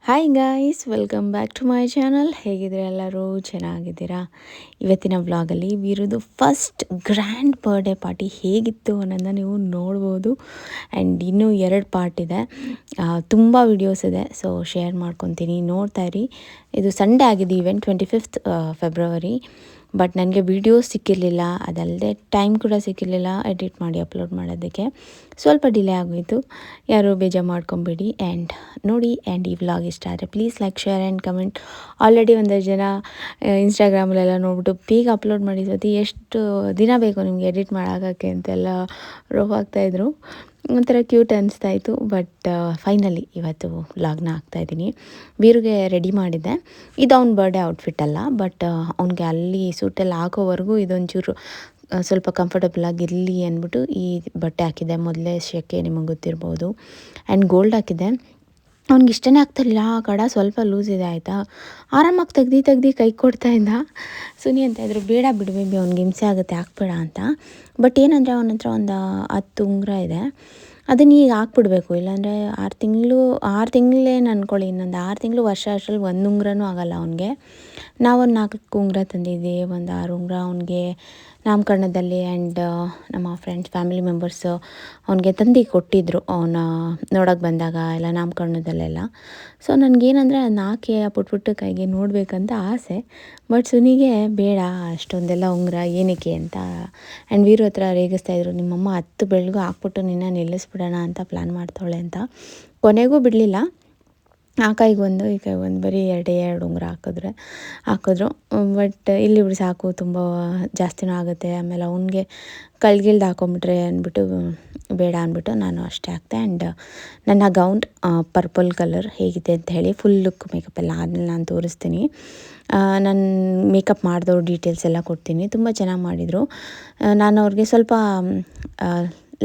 Hi guys, welcome back to my channel. ಹೇಗಿದ್ದೀರಾ? ಎಲ್ಲರೂ ಚೆನ್ನಾಗಿದ್ದೀರಾ? ಇವತ್ತಿನ ವ್ಲಾಗಲ್ಲಿ ವೀರದು ಫಸ್ಟ್ ಗ್ರ್ಯಾಂಡ್ ಬರ್ಡೇ ಪಾರ್ಟಿ ಹೇಗಿತ್ತು ಅನ್ನೋದನ್ನ ನೀವು ನೋಡ್ಬೋದು. ಆ್ಯಂಡ್ ಇನ್ನೂ 2 ಪಾರ್ಟ್ ಇದೆ, ತುಂಬ ವಿಡಿಯೋಸ್ ಇದೆ. ಸೊ ಶೇರ್ ಮಾಡ್ಕೊತೀನಿ, ನೋಡ್ತಾ ಇರಿ. ಇದು ಸಂಡೇ ಆಗಿದೆ ಈವೆಂಟ್, 25th ಫೆಬ್ರವರಿ. ಬಟ್ ನನಗೆ ವೀಡಿಯೋಸ್ ಸಿಕ್ಕಿರಲಿಲ್ಲ, ಅದಲ್ಲದೆ ಟೈಮ್ ಕೂಡ ಸಿಕ್ಕಿರಲಿಲ್ಲ ಎಡಿಟ್ ಮಾಡಿ ಅಪ್ಲೋಡ್ ಮಾಡೋದಕ್ಕೆ. ಸ್ವಲ್ಪ ಡಿಲೇ ಆಗೋಯಿತು, ಯಾರು ಬೇಜಾರು ಮಾಡ್ಕೊಬೇಡಿ. ಆ್ಯಂಡ್ ನೋಡಿ, ಆ್ಯಂಡ್ ಈ ವ್ಲಾಗ್ ಇಷ್ಟ ಆದರೆ please like, share and comment. Already ಒಂದಷ್ಟು ಜನ ಇನ್ಸ್ಟಾಗ್ರಾಮಲ್ಲೆಲ್ಲ ನೋಡ್ಬಿಟ್ಟು ಬೇಗ ಅಪ್ಲೋಡ್ ಮಾಡಿಸೋದು, ಎಷ್ಟು ದಿನ ಬೇಕು ನಿಮಗೆ ಎಡಿಟ್ ಮಾಡೋಕ್ಕೆ ಅಂತೆಲ್ಲ ರೋಪ್ ಆಗ್ತಾಯಿದ್ರು. ಒಂಥರ ಕ್ಯೂಟ್ ಅನಿಸ್ತಾಯಿತ್ತು. ಬಟ್ ಫೈನಲಿ ಇವತ್ತು ವ್ಲಾಗ್ನ ಹಾಕ್ತಾಯಿದ್ದೀನಿ. ವೀರಿಗೆ ರೆಡಿ ಮಾಡಿದ್ದೆ. ಇದು ಅವ್ನ ಬರ್ಡೇ ಔಟ್ಫಿಟ್ ಅಲ್ಲ, ಬಟ್ ಅವ್ನಿಗೆ ಅಲ್ಲಿ ಸೂಟೆಲ್ಲ ಹಾಕೋವರೆಗೂ ಇದೊಂಚೂರು ಸ್ವಲ್ಪ ಕಂಫರ್ಟಬಲ್ ಆಗಿರಲಿ ಅಂದ್ಬಿಟ್ಟು ಈ ಬಟ್ಟೆ ಹಾಕಿದ್ದೆ. ಮೊದಲೇ ಶೆಕೆ ನಿಮಗೆ ಗೊತ್ತಿರ್ಬೋದು. ಆ್ಯಂಡ್ ಗೋಲ್ಡ್ ಹಾಕಿದ್ದೆ. ಅವ್ನಿಗೆ ಇಷ್ಟನೇ ಆಗ್ತಿರಲಿಲ್ಲ, ಆ ಕಡ ಸ್ವಲ್ಪ ಲೂಸ್ ಇದೆ ಆಯಿತಾ. ಆರಾಮಾಗಿ ತೆಗ್ದು ಕೈ ಕೊಡ್ತಾಯಿದ್ದ. ಸುನಿ ಅಂತ ಇದ್ರು, ಬೇಡ ಬಿಡು ಬೇಬಿ, ಅವ್ನಿಗೆ ಹಿಂಸೆ ಆಗುತ್ತೆ, ಹಾಕ್ಬೇಡ ಅಂತ. ಬಟ್ ಏನಂದರೆ ಅವನ ಹತ್ರ ಒಂದು 10 ಉಂಗುರ ಇದೆ. ಅದನ್ನ ಈಗ ಹಾಕ್ಬಿಡ್ಬೇಕು, ಇಲ್ಲಾಂದರೆ 6 ತಿಂಗಳೇನು ಅಂದ್ಕೊಳ್ಳಿ, ಇನ್ನೊಂದು 6 ತಿಂಗಳು ವರ್ಷ ಅಷ್ಟರಲ್ಲಿ 1 ಉಂಗುರನೂ ಆಗೋಲ್ಲ ಅವನಿಗೆ. ನಾವೊಂದು 4 ಉಂಗುರ ತಂದಿದ್ವಿ, ಒಂದು 6 ಉಂಗುರ ಅವನಿಗೆ ನಾಮಕರಣದಲ್ಲಿ. ಆ್ಯಂಡ್ ನಮ್ಮ ಫ್ರೆಂಡ್ಸ್ ಫ್ಯಾಮಿಲಿ ಮೆಂಬರ್ಸು ಅವನಿಗೆ ತಂದು ಕೊಟ್ಟಿದ್ದರು, ಅವನ ನೋಡೋಕ್ಕೆ ಬಂದಾಗ ಎಲ್ಲ ನಾಮಕರಣದಲ್ಲೆಲ್ಲ. ಸೊ ನನಗೇನಂದರೆ ಅದನ್ನ ಹಾಕಿ ಆ ಪುಟ್ಟ ಕೈಗೆ ನೋಡಬೇಕಂತ ಆಸೆ. ಬಟ್ ಸುನಿಗೆ ಬೇಡ ಅಷ್ಟೊಂದೆಲ್ಲ ಉಂಗುರ ಏನಕ್ಕೆ ಅಂತ. ಆ್ಯಂಡ್ ವೀರು ಹತ್ರ ರೇಗಿಸ್ತಾಯಿದ್ರು, ನಿಮ್ಮಮ್ಮ 10 ಬೆಳಗು ಹಾಕ್ಬಿಟ್ಟು ನಿನ್ನ ನಿಲ್ಲಿಸ್ಬಿಡೋಣ ಅಂತ ಪ್ಲ್ಯಾನ್ ಮಾಡ್ತಾಳೆ ಅಂತ. ಕೊನೆಗೂ ಬಿಡಲಿಲ್ಲ. ಆ ಕೈಗೊಂದು ಈ ಕೈಗೊಂದು ಬರೀ 2 ಉಂಗುರ ಹಾಕಿದ್ರು. ಬಟ್ ಇಲ್ಲಿ ಬಿಡಿ ಸಾಕು, ತುಂಬ ಜಾಸ್ತಿನೂ ಆಗುತ್ತೆ, ಆಮೇಲೆ ಅವ್ನಿಗೆ ಕಳ್ಗಿಲ್ದು ಹಾಕೊಂಬಿಟ್ರೆ ಅಂದ್ಬಿಟ್ಟು ಬೇಡ ಅಂದ್ಬಿಟ್ಟು ನಾನು ಅಷ್ಟೇ ಹಾಕ್ತೆ. ಆ್ಯಂಡ್ ನನ್ನ ಗೌನ್ ಪರ್ಪಲ್ ಕಲರ್ ಹೇಗಿದೆ ಅಂತ ಹೇಳಿ ಫುಲ್ ಲುಕ್ ಮೇಕಪ್ ಎಲ್ಲ ಆದಮೇಲೆ ನಾನು ತೋರಿಸ್ತೀನಿ. ನಾನು ಮೇಕಪ್ ಮಾಡಿದವ್ರ ಡೀಟೇಲ್ಸ್ ಎಲ್ಲ ಕೊಡ್ತೀನಿ. ತುಂಬ ಚೆನ್ನಾಗಿ ಮಾಡಿದರು. ನಾನು ಅವ್ರಿಗೆ ಸ್ವಲ್ಪ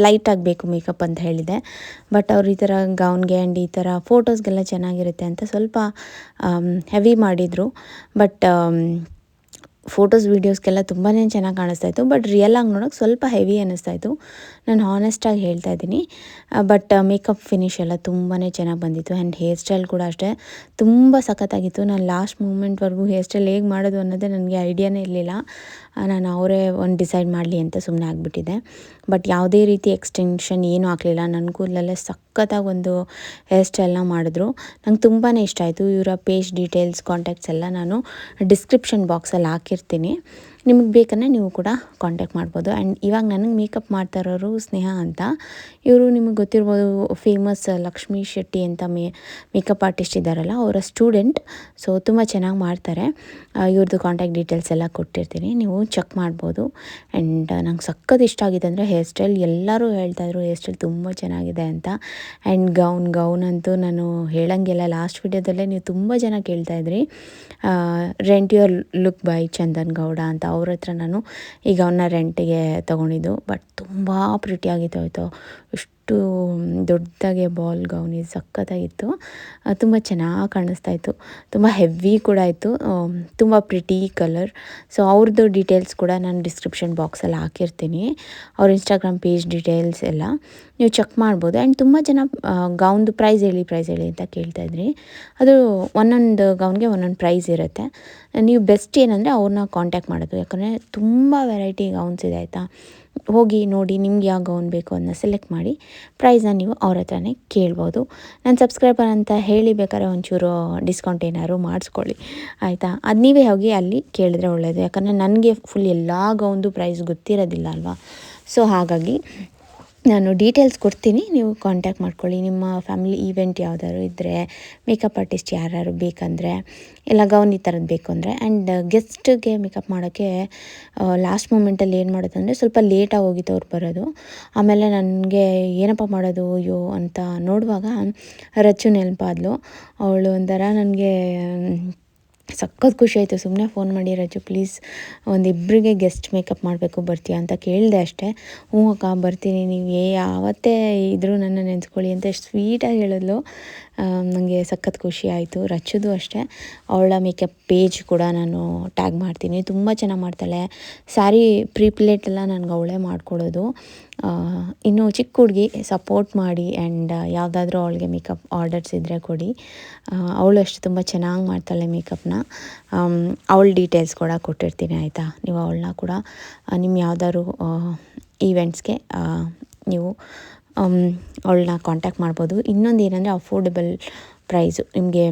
ಲೈಟ್ ಆಗಬೇಕು ಮೇಕಪ್ ಅಂತ ಹೇಳಿದೆ. ಬಟ್ ಅವ್ರು ಈ ಥರ ಗೌನ್ಗೆ ಆ್ಯಂಡ್ ಈ ಥರ ಫೋಟೋಸ್ಗೆಲ್ಲ ಚೆನ್ನಾಗಿರುತ್ತೆ ಅಂತ ಸ್ವಲ್ಪ ಹೆವಿ ಮಾಡಿದರು. ಬಟ್ ಫೋಟೋಸ್ ವೀಡಿಯೋಸ್ಗೆಲ್ಲ ತುಂಬಾ ಚೆನ್ನಾಗಿ ಕಾಣಿಸ್ತಾಯಿತ್ತು. ಬಟ್ ರಿಯಲಾಗಿ ನೋಡೋಕೆ ಸ್ವಲ್ಪ ಹೆವಿ ಅನ್ನಿಸ್ತಾಯಿತ್ತು, ನಾನು ಹಾನೆಸ್ಟಾಗಿ ಹೇಳ್ತಾ ಇದ್ದೀನಿ. ಬಟ್ ಮೇಕಪ್ ಫಿನಿಶ್ ಎಲ್ಲ ತುಂಬಾ ಚೆನ್ನಾಗಿ ಬಂದಿತ್ತು. ಆ್ಯಂಡ್ ಹೇರ್ ಸ್ಟೈಲ್ ಕೂಡ ಅಷ್ಟೇ ತುಂಬ ಸಖತ್ತಾಗಿತ್ತು. ನಾನು ಲಾಸ್ಟ್ ಮೂಮೆಂಟ್ವರೆಗೂ ಹೇರ್ ಸ್ಟೈಲ್ ಹೇಗೆ ಮಾಡೋದು ಅನ್ನೋದೇ ನನಗೆ ಐಡಿಯಾನೇ ಇರಲಿಲ್ಲ. ನಾನು ಅವರೇ ಒಂದು ಡಿಸೈಡ್ ಮಾಡಲಿ ಅಂತ ಸುಮ್ಮನೆ ಆಗಿಬಿಟ್ಟಿದ್ದೆ. ಬಟ್ ಯಾವುದೇ ರೀತಿ ಎಕ್ಸ್ಟೆನ್ಷನ್ ಏನೂ ಹಾಕಲಿಲ್ಲ, ನನ್ನ ಕೂದಲಲ್ಲೇ ಸಖತ್ತಾಗಿ ಒಂದು ಹೇರ್ ಸ್ಟೈಲ್ನ ಮಾಡಿದ್ರು. ನಂಗೆ ತುಂಬಾ ಇಷ್ಟ ಆಯಿತು. ಇವರ ಪೇಜ್ ಡೀಟೇಲ್ಸ್, ಕಾಂಟ್ಯಾಕ್ಟ್ಸ್ ಎಲ್ಲ ನಾನು ಡಿಸ್ಕ್ರಿಪ್ಷನ್ ಬಾಕ್ಸಲ್ಲಿ ಹಾಕಿರ್ತೀನಿ, ನಿಮಗೆ ಬೇಕಂದರೆ ನೀವು ಕೂಡ ಕಾಂಟ್ಯಾಕ್ಟ್ ಮಾಡ್ಬೋದು. ಆ್ಯಂಡ್ ಇವಾಗ ನನಗೆ ಮೇಕಪ್ ಮಾಡ್ತಾ ಇರೋರು ಸ್ನೇಹ ಅಂತ. ಇವರು ನಿಮಗೆ ಗೊತ್ತಿರ್ಬೋದು, ಫೇಮಸ್ ಲಕ್ಷ್ಮೀ ಶೆಟ್ಟಿ ಅಂತ ಮೇಕಪ್ ಆರ್ಟಿಸ್ಟ್ ಇದ್ದಾರಲ್ಲ, ಅವರ ಸ್ಟೂಡೆಂಟ್. ಸೊ ತುಂಬ ಚೆನ್ನಾಗಿ ಮಾಡ್ತಾರೆ. ಇವ್ರದ್ದು ಕಾಂಟ್ಯಾಕ್ಟ್ ಡೀಟೇಲ್ಸ್ ಎಲ್ಲ ಕೊಟ್ಟಿರ್ತೀನಿ, ನೀವು ಚೆಕ್ ಮಾಡ್ಬೋದು. ಆ್ಯಂಡ್ ನಂಗೆ ಸಖತ್ ಇಷ್ಟ ಆಗಿದೆ ಅಂದರೆ ಹೇರ್ ಸ್ಟೈಲ್. ಎಲ್ಲರೂ ಹೇಳ್ತಾಯಿದ್ರು ಹೇರ್ ಸ್ಟೈಲ್ ತುಂಬ ಚೆನ್ನಾಗಿದೆ ಅಂತ. ಆ್ಯಂಡ್ ಗೌನ್ ಅಂತೂ ನಾನು ಹೇಳೋಂಗಿಲ್ಲ, ಲಾಸ್ಟ್ ವಿಡಿಯೋದಲ್ಲೇ ನೀವು ತುಂಬ ಜನ ಕೇಳ್ತಾಯಿದ್ರಿ, rent your look by Chandan Gowda ಅಂತ. ಅವ್ರ ಹತ್ರ ನಾನು ಈ ಗೌನ್ನ ರೆಂಟಿಗೆ ತೊಗೊಂಡಿದ್ದು. ಬಟ್ ತುಂಬ ಪ್ರಿಟಿಯಾಗಿತ್ತು ಆಯಿತು, ಎಷ್ಟು ದೊಡ್ಡದಾಗೆ ಬಾಲ್ ಗೌನ್, ಇದು ಸಖತ್ತಾಗಿತ್ತು. ತುಂಬ ಚೆನ್ನಾಗಿ ಕಾಣಿಸ್ತಾಯಿತ್ತು, ತುಂಬ ಹೆವಿ ಕೂಡ ಇತ್ತು, ತುಂಬ ಪ್ರಿಟಿ ಕಲರ್. ಸೊ ಅವ್ರದ್ದು ಡೀಟೇಲ್ಸ್ ಕೂಡ ನಾನು ಡಿಸ್ಕ್ರಿಪ್ಷನ್ ಬಾಕ್ಸಲ್ಲಿ ಹಾಕಿರ್ತೀನಿ, ಅವ್ರ ಇನ್ಸ್ಟಾಗ್ರಾಮ್ ಪೇಜ್ ಡೀಟೇಲ್ಸ್ ಎಲ್ಲ ನೀವು ಚೆಕ್ ಮಾಡ್ಬೋದು. ಆ್ಯಂಡ್ ತುಂಬ ಜನ ಗೌನ್ದು ಪ್ರೈಸ್ ಹೇಳಿ ಅಂತ ಕೇಳ್ತಾಯಿದ್ರಿ. ಅದು ಒಂದೊಂದು ಗೌನ್ಗೆ ಒಂದೊಂದು ಪ್ರೈಸ್ ಇರುತ್ತೆ. ನೀವು ಬೆಸ್ಟ್ ಏನಂದರೆ ಅವ್ರನ್ನ ಕಾಂಟ್ಯಾಕ್ಟ್ ಮಾಡೋದು, ಯಾಕಂದರೆ ತುಂಬ ವೆರೈಟಿ ಗೌನ್ಸ್ ಇದೆ ಆಯಿತಾ. ಹೋಗಿ ನೋಡಿ, ನಿಮ್ಗೆ ಯಾವ ಗೌನ್ ಬೇಕು ಅದನ್ನ ಸೆಲೆಕ್ಟ್ ಮಾಡಿ ಪ್ರೈಸ್ನ ನೀವು ಅವ್ರ ಹತ್ರನೇ ಕೇಳ್ಬೋದು. ನಾನು ಸಬ್ಸ್ಕ್ರೈಬರ್ ಅಂತ ಹೇಳಿ ಬೇಕಾದ್ರೆ ಒಂಚೂರು ಡಿಸ್ಕೌಂಟ್ ಏನಾದ್ರು ಮಾಡಿಸ್ಕೊಳ್ಳಿ ಆಯಿತಾ. ಅದು ನೀವೇ ಹೋಗಿ ಅಲ್ಲಿ ಕೇಳಿದ್ರೆ ಒಳ್ಳೆಯದು, ಯಾಕಂದರೆ ನನಗೆ ಫುಲ್ ಎಲ್ಲ ಗೌನ್ದು ಪ್ರೈಸ್ ಗೊತ್ತಿರೋದಿಲ್ಲ ಅಲ್ವಾ. ಸೊ ಹಾಗಾಗಿ ನಾನು ಡೀಟೇಲ್ಸ್ ಕೊಡ್ತೀನಿ, ನೀವು ಕಾಂಟ್ಯಾಕ್ಟ್ ಮಾಡ್ಕೊಳ್ಳಿ. ನಿಮ್ಮ ಫ್ಯಾಮಿಲಿ ಈವೆಂಟ್ ಯಾವ್ದಾದ್ರು ಇದ್ದರೆ, ಮೇಕಪ್ ಆರ್ಟಿಸ್ಟ್ ಯಾರು ಬೇಕಂದರೆ, ಇಲ್ಲ ಗೌನ್ ಈ ಥರದ್ದು ಬೇಕು ಅಂದರೆ. ಆ್ಯಂಡ್ ಗೆಸ್ಟ್ಗೆ ಮೇಕಪ್ ಮಾಡೋಕ್ಕೆ ಲಾಸ್ಟ್ ಮೂಮೆಂಟಲ್ಲಿ ಏನು ಮಾಡೋದಂದರೆ ಸ್ವಲ್ಪ ಲೇಟಾಗಿ ಹೋಗಿತ್ತು ಅವ್ರು ಬರೋದು. ಆಮೇಲೆ ನನಗೆ ಏನಪ್ಪ ಮಾಡೋದು ಅಯ್ಯೋ ಅಂತ ನೋಡುವಾಗ ರಚ್ಚು ನೆನಪಾದ್ಲು. ಅವಳು ಒಂಥರ ನನಗೆ ಸಖತ್ ಖುಷಿ ಆಯಿತು. ಸುಮ್ಮನೆ ಫೋನ್ ಮಾಡಿ, ರಜು ಪ್ಲೀಸ್ ಒಂದಿಬ್ಬರಿಗೆ ಗೆಸ್ಟ್ ಮೇಕಪ್ ಮಾಡಬೇಕು, ಬರ್ತೀಯಾ ಅಂತ ಕೇಳಿದೆ ಅಷ್ಟೇ. ಹ್ಞೂ ಅಕ್ಕ ಬರ್ತೀನಿ, ನೀವು ಯಾವತ್ತೇ ಇದ್ದರೂ ನನ್ನ ನೆನೆಸ್ಕೊಳ್ಳಿ ಅಂತ ಎಷ್ಟು ಸ್ವೀಟಾಗಿ ಹೇಳಿದ್ಲು. ನನಗೆ ಸಖತ್ ಖುಷಿ ಆಯಿತು. ರಚ್ಚುದು ಅಷ್ಟೇ, ಅವಳ ಮೇಕಪ್ ಪೇಜ್ ಕೂಡ ನಾನು ಟ್ಯಾಗ್ ಮಾಡ್ತೀನಿ. ತುಂಬ ಚೆನ್ನಾಗಿ ಮಾಡ್ತಾಳೆ. ಸ್ಯಾರಿ ಪ್ಲೇಟ್ ಎಲ್ಲ ನನಗೆ ಅವಳೇ ಮಾಡಿಕೊಡೋದು. ಇನ್ನು ಚಿಕ್ಕ ಹುಡುಗಿ, ಸಪೋರ್ಟ್ ಮಾಡಿ ಆ್ಯಂಡ್ ಯಾವುದಾದ್ರೂ ಅವಳಿಗೆ ಮೇಕಪ್ ಆರ್ಡರ್ಸ್ ಇದ್ದರೆ ಕೊಡಿ. ಅವಳು ಅಷ್ಟು ತುಂಬ ಚೆನ್ನಾಗಿ ಮಾಡ್ತಾಳೆ ಮೇಕಪ್ನ. ಅವಳ ಡೀಟೇಲ್ಸ್ ಕೂಡ ಕೊಟ್ಟಿರ್ತೀನಿ ಆಯಿತಾ. ನೀವು ಅವಳನ್ನ ಕೂಡ ನಿಮ್ಮ ಯಾವುದಾದ್ರು ಈವೆಂಟ್ಸ್ಗೆ ನೀವು ಅವಳನ್ನ ಕಾಂಟ್ಯಾಕ್ಟ್ ಮಾಡ್ಬೋದು. ಇನ್ನೊಂದು ಏನಂದರೆ ಅಫೋರ್ಡೆಬಲ್ ಪ್ರೈಸು, ನಿಮಗೆ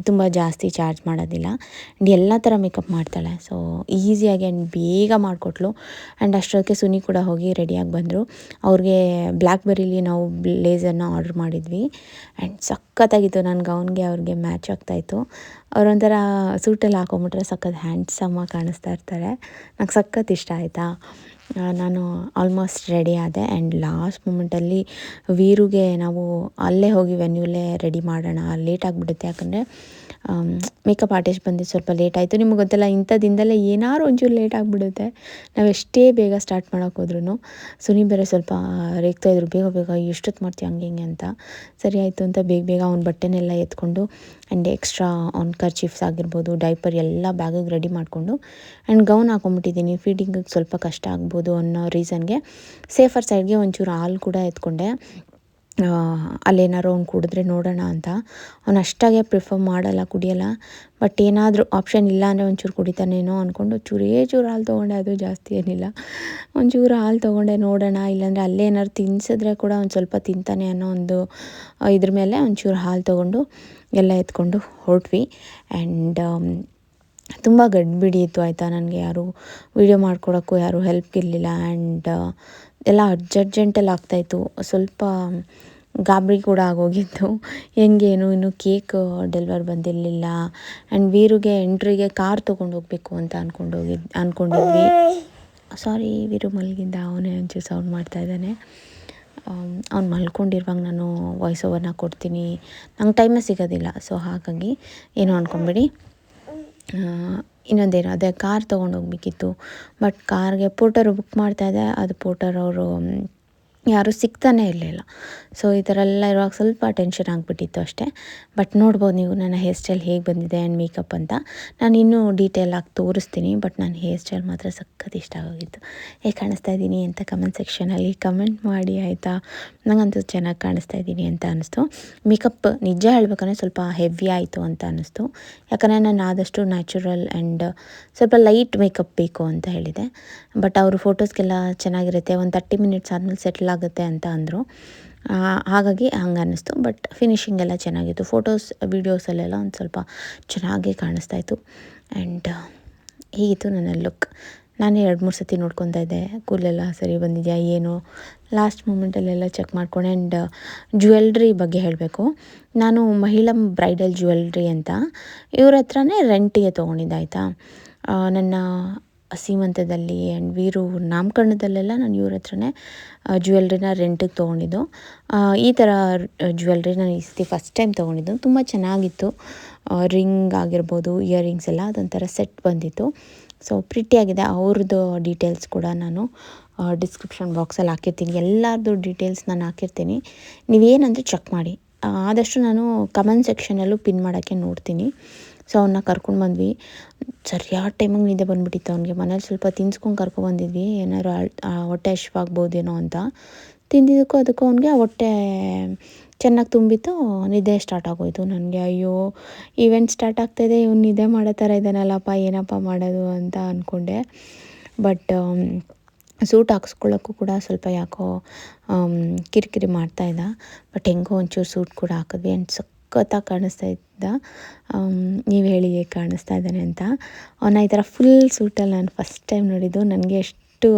ತುಂಬ ಜಾಸ್ತಿ ಚಾರ್ಜ್ ಮಾಡೋದಿಲ್ಲ. ಆ್ಯಂಡ್ ಎಲ್ಲ ಥರ ಮೇಕಪ್ ಮಾಡ್ತಾಳೆ. ಸೊ ಈಸಿಯಾಗಿ ಆ್ಯಂಡ್ ಬೇಗ ಮಾಡಿಕೊಟ್ಲು. ಆ್ಯಂಡ್ ಅಷ್ಟೊತ್ತಿಗೆ ಸುನಿ ಕೂಡ ಹೋಗಿ ರೆಡಿಯಾಗಿ ಬಂದರು. ಅವ್ರಿಗೆ ಬ್ಲ್ಯಾಕ್ಬೆರಿಲಿ ನಾವು ಬ್ಲೇಸರ್ನ ಆರ್ಡ್ರ್ ಮಾಡಿದ್ವಿ. ಆ್ಯಂಡ್ ಸಖತ್ತಾಗಿತ್ತು. ನನ್ನ ಗೌನ್ಗೆ ಅವ್ರಿಗೆ ಮ್ಯಾಚ್ ಆಗ್ತಾಯಿತ್ತು. ಅವರೊಂಥರ ಸೂಟಲ್ಲಿ ಹಾಕೊಂಬಿಟ್ರೆ ಸಖತ್ ಹ್ಯಾಂಡ್ಸಮ್ಮಾಗಿ ಕಾಣಿಸ್ತಾ ಇರ್ತಾರೆ. ನಂಗೆ ಸಖತ್ ಇಷ್ಟ ಆಯಿತಾ. ನಾನು ಆಲ್ಮೋಸ್ಟ್ ರೆಡಿ ಆದೆ. ಆ್ಯಂಡ್ ಲಾಸ್ಟ್ ಮೂಮೆಂಟಲ್ಲಿ ವೀರುಗೆ ನಾವು ಅಲ್ಲೇ ಹೋಗಿ ವೆನ್ಯೂಲೇ ರೆಡಿ ಮಾಡೋಣ, ಲೇಟ್ ಆಗಿಬಿಡುತ್ತೆ. ಯಾಕಂದರೆ ಮೇಕಪ್ ಆರ್ಟಿಸ್ಟ್ ಬಂದಿದ್ದು ಸ್ವಲ್ಪ ಲೇಟ್ ಆಯಿತು. ನಿಮಗೆ ಗೊತ್ತಿಲ್ಲ, ಇಂಥದ್ದಿಂದಲೇ ಏನಾದ್ರು ಒಂಚೂರು ಲೇಟ್ ಆಗಿಬಿಡುತ್ತೆ. ನಾವು ಎಷ್ಟೇ ಬೇಗ ಸ್ಟಾರ್ಟ್ ಮಾಡೋಕೆ ಹೋದ್ರೂ. ಸುನಿ ಬೇರೆ ಸ್ವಲ್ಪ ರೇಗ್ತಾಯಿದ್ರು, ಬೇಗ ಬೇಗ ಎಷ್ಟೊತ್ತು ಮಾಡ್ತೀವಿ ಹಂಗೆ ಹಿಂಗೆ ಅಂತ. ಸರಿ ಆಯಿತು ಅಂತ ಬೇಗ ಅವ್ನ ಬಟ್ಟೆನೆಲ್ಲ ಎತ್ಕೊಂಡು ಆ್ಯಂಡ್ ಎಕ್ಸ್ಟ್ರಾ ಅವ್ನ ಕರ್ಚೀಫ್ಸ್ ಆಗಿರ್ಬೋದು, ಡೈಪರ್ ಎಲ್ಲ ಬ್ಯಾಗಿಗೆ ರೆಡಿ ಮಾಡಿಕೊಂಡು ಆ್ಯಂಡ್ ಗೌನ್ ಹಾಕೊಂಬಿಟ್ಟಿದ್ದೀನಿ. ಫೀಡಿಂಗಿಗೆ ಸ್ವಲ್ಪ ಕಷ್ಟ ಆಗ್ಬೋದು ಅನ್ನೋ ರೀಸನ್ಗೆ ಸೇಫರ್ ಸೈಡ್ಗೆ ಒಂಚೂರು ಹಾಲು ಕೂಡ ಎತ್ಕೊಂಡೆ. ಅಲ್ಲೇನಾರು ಅವ್ನು ಕುಡಿದ್ರೆ ನೋಡೋಣ ಅಂತ. ಅವ್ನು ಅಷ್ಟಾಗೆ ಪ್ರಿಫರ್ ಮಾಡಲ್ಲ, ಕುಡಿಯೋಲ್ಲ. ಬಟ್ ಏನಾದರೂ ಆಪ್ಷನ್ ಇಲ್ಲ ಅಂದರೆ ಒಂಚೂರು ಕುಡಿತಾನೇನೋ ಅಂದ್ಕೊಂಡು ಚೂರು ಹಾಲು ತೊಗೊಂಡೆ. ಅದು ಜಾಸ್ತಿ ಏನಿಲ್ಲ, ಒಂಚೂರು ಹಾಲು ತೊಗೊಂಡೆ, ನೋಡೋಣ. ಇಲ್ಲಾಂದರೆ ಅಲ್ಲೇ ಏನಾದ್ರು ತಿನ್ಸಿದ್ರೆ ಕೂಡ ಒಂದು ಸ್ವಲ್ಪ ತಿಂತಾನೆ ಅನ್ನೋ ಒಂದು ಇದ್ರ ಮೇಲೆ ಒಂಚೂರು ಹಾಲು ತೊಗೊಂಡು ಎಲ್ಲ ಎತ್ಕೊಂಡು ಹೊರಟ್ವಿ. ಆ್ಯಂಡ್ ತುಂಬ ಗಡ್ಬಿಡಿ ಇತ್ತು ಆಯಿತಾ. ನನಗೆ ಯಾರೂ ವೀಡಿಯೋ ಮಾಡ್ಕೊಡೋಕ್ಕೂ ಯಾರೂ ಹೆಲ್ಪ್ ಇರಲಿಲ್ಲ. ಆ್ಯಂಡ್ ಎಲ್ಲ ಅರ್ಜೆಂಟಲ್ಲಿ ಆಗ್ತಾಯಿತ್ತು. ಸ್ವಲ್ಪ ಗಾಬರಿ ಕೂಡ ಆಗೋಗಿತ್ತು. ಹೆಂಗೇನು ಇನ್ನು ಕೇಕ್ ಡೆಲಿವರ್ ಬಂದಿರಲಿಲ್ಲ. ಆ್ಯಂಡ್ ವೀರುಗೆ ಎಂಟ್ರಿಗೆ ಕಾರ್ ತೊಗೊಂಡು ಹೋಗಬೇಕು ಅಂತ ಅಂದ್ಕೊಂಡಿದ್ವಿ. ಸಾರಿ, ವೀರು ಮಲಗಿದ್ದ, ಅವನೇ ಒಂಚೂರು ಸೌಂಡ್ ಮಾಡ್ತಾಯಿದ್ದಾನೆ. ಅವ್ನು ಮಲ್ಕೊಂಡಿರುವಾಗ ನಾನು ವಾಯ್ಸ್ ಓವರ್ನ ಕೊಡ್ತೀನಿ, ನಂಗೆ ಟೈಮೇ ಸಿಗೋದಿಲ್ಲ. ಸೊ ಹಾಗಾಗಿ ಏನೋ ಅಂದ್ಕೊಂಬಿಡಿ. ಇನ್ನೊಂದೇನು, ಅದೇ ಕಾರ್ ತೊಗೊಂಡು ಹೋಗ್ಬೇಕಿತ್ತು. ಬಟ್ ಕಾರ್ಗೆ ಪೋರ್ಟರ್ ಬುಕ್ ಮಾಡ್ತಾಯಿದ್ದೆ, ಅದು ಪೋರ್ಟರ್ ಅವರು ಯಾರೂ ಸಿಗ್ತಾನೆ ಇರಲಿಲ್ಲ. ಸೊ ಈ ಥರ ಎಲ್ಲ ಇರುವಾಗ ಸ್ವಲ್ಪ ಟೆನ್ಷನ್ ಆಗಿಬಿಟ್ಟಿತ್ತು ಅಷ್ಟೇ. ಬಟ್ ನೋಡ್ಬೋದು ನೀವು ನನ್ನ ಹೇರ್ ಸ್ಟೈಲ್ ಹೇಗೆ ಬಂದಿದೆ ಆ್ಯಂಡ್ ಮೇಕಪ್ ಅಂತ. ನಾನು ಇನ್ನೂ ಡೀಟೇಲಾಗಿ ತೋರಿಸ್ತೀನಿ. ಬಟ್ ನನ್ನ ಹೇರ್ ಸ್ಟೈಲ್ ಮಾತ್ರ ಸಖತ್ ಇಷ್ಟ ಆಗೋಗಿತ್ತು. ಹೇಗೆ ಕಾಣಿಸ್ತಾ ಇದ್ದೀನಿ ಅಂತ ಕಮೆಂಟ್ ಸೆಕ್ಷನಲ್ಲಿ ಕಮೆಂಟ್ ಮಾಡಿ ಆಯಿತಾ. ನನಗಂತೂ ಚೆನ್ನಾಗಿ ಕಾಣಿಸ್ತಾ ಇದ್ದೀನಿ ಅಂತ ಅನ್ನಿಸ್ತು. ಮೇಕಪ್ ನಿಜ ಹೇಳ್ಬೇಕಂದ್ರೆ ಸ್ವಲ್ಪ ಹೆವಿ ಆಯಿತು ಅಂತ ಅನ್ನಿಸ್ತು. ಯಾಕಂದರೆ ನಾನು ಆದಷ್ಟು ನ್ಯಾಚುರಲ್ ಆ್ಯಂಡ್ ಸ್ವಲ್ಪ ಲೈಟ್ ಮೇಕಪ್ ಬೇಕು ಅಂತ ಹೇಳಿದೆ. ಬಟ್ ಅವರು ಫೋಟೋಸ್ಗೆಲ್ಲ ಚೆನ್ನಾಗಿರುತ್ತೆ, ಒಂದು 30 ಮಿನಿಟ್ಸ್ ಆದಮೇಲೆ ಸೆಟ್ಲ್ ಆಗುತ್ತೆ ಅಂತ ಅಂದರು. ಹಾಗಾಗಿ ಹಂಗೆ ಅನ್ನಿಸ್ತು. ಬಟ್ ಫಿನಿಶಿಂಗ್ ಎಲ್ಲ ಚೆನ್ನಾಗಿತ್ತು. ಫೋಟೋಸ್ ವೀಡಿಯೋಸಲ್ಲೆಲ್ಲ ಒಂದು ಸ್ವಲ್ಪ ಚೆನ್ನಾಗೇ ಕಾಣಿಸ್ತಾಯಿತ್ತು. ಆ್ಯಂಡ್ ಹೀಗಿತ್ತು ನನ್ನ ಲುಕ್. ನಾನೇ 2-3 ಸತಿ ನೋಡ್ಕೊತಾ ಇದ್ದೆ, ಕೂದಲೆಲ್ಲ ಸರಿ ಬಂದಿದೆಯಾ ಏನು. ಲಾಸ್ಟ್ ಮೂಮೆಂಟಲ್ಲೆಲ್ಲ ಚೆಕ್ ಮಾಡ್ಕೊಂಡೆ. ಆ್ಯಂಡ್ ಜ್ಯುವೆಲ್ರಿ ಬಗ್ಗೆ ಹೇಳಬೇಕು. ನಾನು ಮಹಿಳಾ ಬ್ರೈಡಲ್ ಜ್ಯುವೆಲ್ರಿ ಅಂತ ಇವ್ರ ಹತ್ರನೇ ರೆಂಟಿಗೆ ತೊಗೊಂಡಿದ್ದಾಯ್ತಾ. ನನ್ನ ಸೀಮಂತದಲ್ಲಿ ಆ್ಯಂಡ್ ವೀರು ನಾಮಕರಣದಲ್ಲೆಲ್ಲ ನಾನು ಇವ್ರ ಹತ್ರನೇ ಜ್ಯುವೆಲ್ರಿನ ರೆಂಟಿಗೆ ತೊಗೊಂಡಿದ್ದು. ಈ ಥರ ಜ್ಯುವೆಲ್ರಿ ನಾನು ಈ ಸತಿ ಫಸ್ಟ್ ಟೈಮ್ ತೊಗೊಂಡಿದ್ದು. ತುಂಬ ಚೆನ್ನಾಗಿತ್ತು. ರಿಂಗ್ ಆಗಿರ್ಬೋದು, ಇಯರಿಂಗ್ಸ್ ಎಲ್ಲ ಅದೊಂಥರ ಸೆಟ್ ಬಂದಿತ್ತು. ಸೊ ಪ್ರಿಟಿಯಾಗಿದೆ. ಅವ್ರದ್ದು ಡೀಟೇಲ್ಸ್ ಕೂಡ ನಾನು ಡಿಸ್ಕ್ರಿಪ್ಷನ್ ಬಾಕ್ಸಲ್ಲಿ ಹಾಕಿರ್ತೀನಿ. ಎಲ್ಲರದ್ದು ಡೀಟೇಲ್ಸ್ ನಾನು ಹಾಕಿರ್ತೀನಿ. ನೀವೇನಂದರೆ ಚೆಕ್ ಮಾಡಿ. ಆದಷ್ಟು ನಾನು ಕಮೆಂಟ್ ಸೆಕ್ಷನಲ್ಲೂ ಪಿನ್ ಮಾಡೋಕ್ಕೆ ನೋಡ್ತೀನಿ. ಸೊ ಅವನ್ನ ಕರ್ಕೊಂಡು ಬಂದ್ವಿ. ಸರಿಯಾದ ಟೈಮಿಗೆ ನಿದ್ದೆ ಬಂದುಬಿಟ್ಟಿತ್ತು ಅವನಿಗೆ. ಮನೇಲಿ ಸ್ವಲ್ಪ ತಿನ್ಸ್ಕೊಂಡು ಕರ್ಕೊಬಂದಿದ್ವಿ, ಏನಾದ್ರು ಹೊಟ್ಟೆ ಹಶ್ವಾಗ್ಬೋದೇನೋ ಅಂತ. ತಿಂದಿದ್ದಕ್ಕೂ ಅದಕ್ಕೂ ಅವನಿಗೆ ಹೊಟ್ಟೆ ಚೆನ್ನಾಗಿ ತುಂಬಿತ್ತು. ನಿದ್ದೆ ಸ್ಟಾರ್ಟ್ ಆಗೋಯಿತು. ನನಗೆ ಅಯ್ಯೋ, ಈವೆಂಟ್ ಸ್ಟಾರ್ಟ್ ಆಗ್ತಾಯಿದೆ, ಇವ್ನು ನಿದ್ದೆ ಮಾಡೋ ಥರ ಇದ್ದಾನಲ್ಲಪ್ಪ, ಏನಪ್ಪ ಮಾಡೋದು ಅಂತ ಅಂದ್ಕೊಂಡೆ. ಬಟ್ ಸೂಟ್ ಹಾಕ್ಸ್ಕೊಳ್ಳೋಕ್ಕೂ ಕೂಡ ಸ್ವಲ್ಪ ಯಾಕೋ ಕಿರಿಕಿರಿ ಮಾಡ್ತಾಯಿದ್ದ. ಬಟ್ ಹೆಂಗೋ ಒಂಚೂರು ಸೂಟ್ ಕೂಡ ಹಾಕಿದ್ವಿ. ಆ್ಯಂಡ್ ಸಖತ್ತಾಗಿ ಕಾಣಿಸ್ತಾ ಇದ್ದ. ನೀವು ಹೇಳಿ ಹೇಗೆ ಕಾಣಿಸ್ತಾ ಇದ್ದಾನೆ ಅಂತ. ಅವನ ಈ ಥರ ಫುಲ್ ಸೂಟಲ್ಲಿ ನಾನು ಫಸ್ಟ್ ಟೈಮ್ ನೋಡಿದ್ದು. ನನಗೆ ಎಷ್ಟು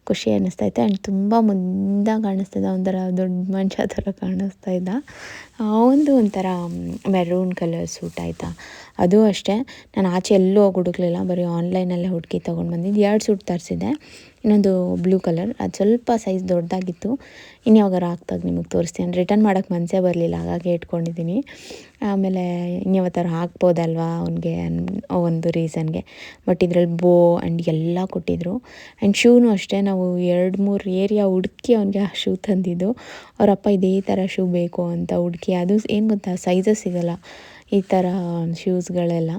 ಖುಷಿ ಅನ್ನಿಸ್ತೈತೆ. ಆ್ಯಂಡ್ ತುಂಬ ಮುಂದಾಗಿ ಕಾಣಿಸ್ತಿದ್ದ, ಒಂಥರ ದೊಡ್ಡ ಮನುಷ್ಯ ಥರ ಕಾಣಿಸ್ತಾ ಇದ್ದ. ಅವನದು ಒಂಥರ ಮೆರೂನ್ ಕಲರ್ ಸೂಟ್ ಆಯಿತಾ. ಅದು ಅಷ್ಟೇ, ನಾನು ಆಚೆ ಎಲ್ಲೂ ಹೋಗಿ ಹುಡುಕ್ಲಿಲ್ಲ, ಬರೀ ಆನ್ಲೈನಲ್ಲೇ ಹುಡುಕಿ ತೊಗೊಂಡು ಬಂದಿದ್ದು. 2 ಸೂಟ್ ತರಿಸಿದ್ದೆ. ಇನ್ನೊಂದು ಬ್ಲೂ ಕಲರ್, ಅದು ಸ್ವಲ್ಪ ಸೈಜ್ ದೊಡ್ಡದಾಗಿತ್ತು. ಇನ್ಯಾವಾಗಾರ ಹಾಕ್ದಾಗ ನಿಮಗೆ ತೋರಿಸ್ತೀನಿ. ರಿಟರ್ನ್ ಮಾಡೋಕ್ಕೆ ಮನಸ್ಸೇ ಬರಲಿಲ್ಲ, ಹಾಗಾಗಿ ಇಟ್ಕೊಂಡಿದ್ದೀನಿ. ಆಮೇಲೆ ಇನ್ಯಾವತ್ತಾರ ಹಾಕ್ಬೋದಲ್ವಾ ಅವ್ನಿಗೆ ಒಂದು ರೀಸನ್ಗೆ. ಬಟ್ ಇದರಲ್ಲಿ ಬೋ ಆ್ಯಂಡ್ ಎಲ್ಲ ಕೊಟ್ಟಿದ್ದರು. ಆ್ಯಂಡ್ ಶೂನು ಅಷ್ಟೇ, ನಾವು 2-3 ಏರಿಯಾ ಹುಡುಕಿ ಅವನಿಗೆ ಆ ಶೂ ತಂದಿದ್ದು. ಅವರಪ್ಪ ಇದೇ ಥರ ಶೂ ಬೇಕು ಅಂತ ಹುಡುಕಿ, ಅದು ಏನು ಗೊತ್ತಾ, ಸೈಜಸ್ ಸಿಗೋಲ್ಲ ಈ ಥರ ಶೂಸ್ಗಳೆಲ್ಲ.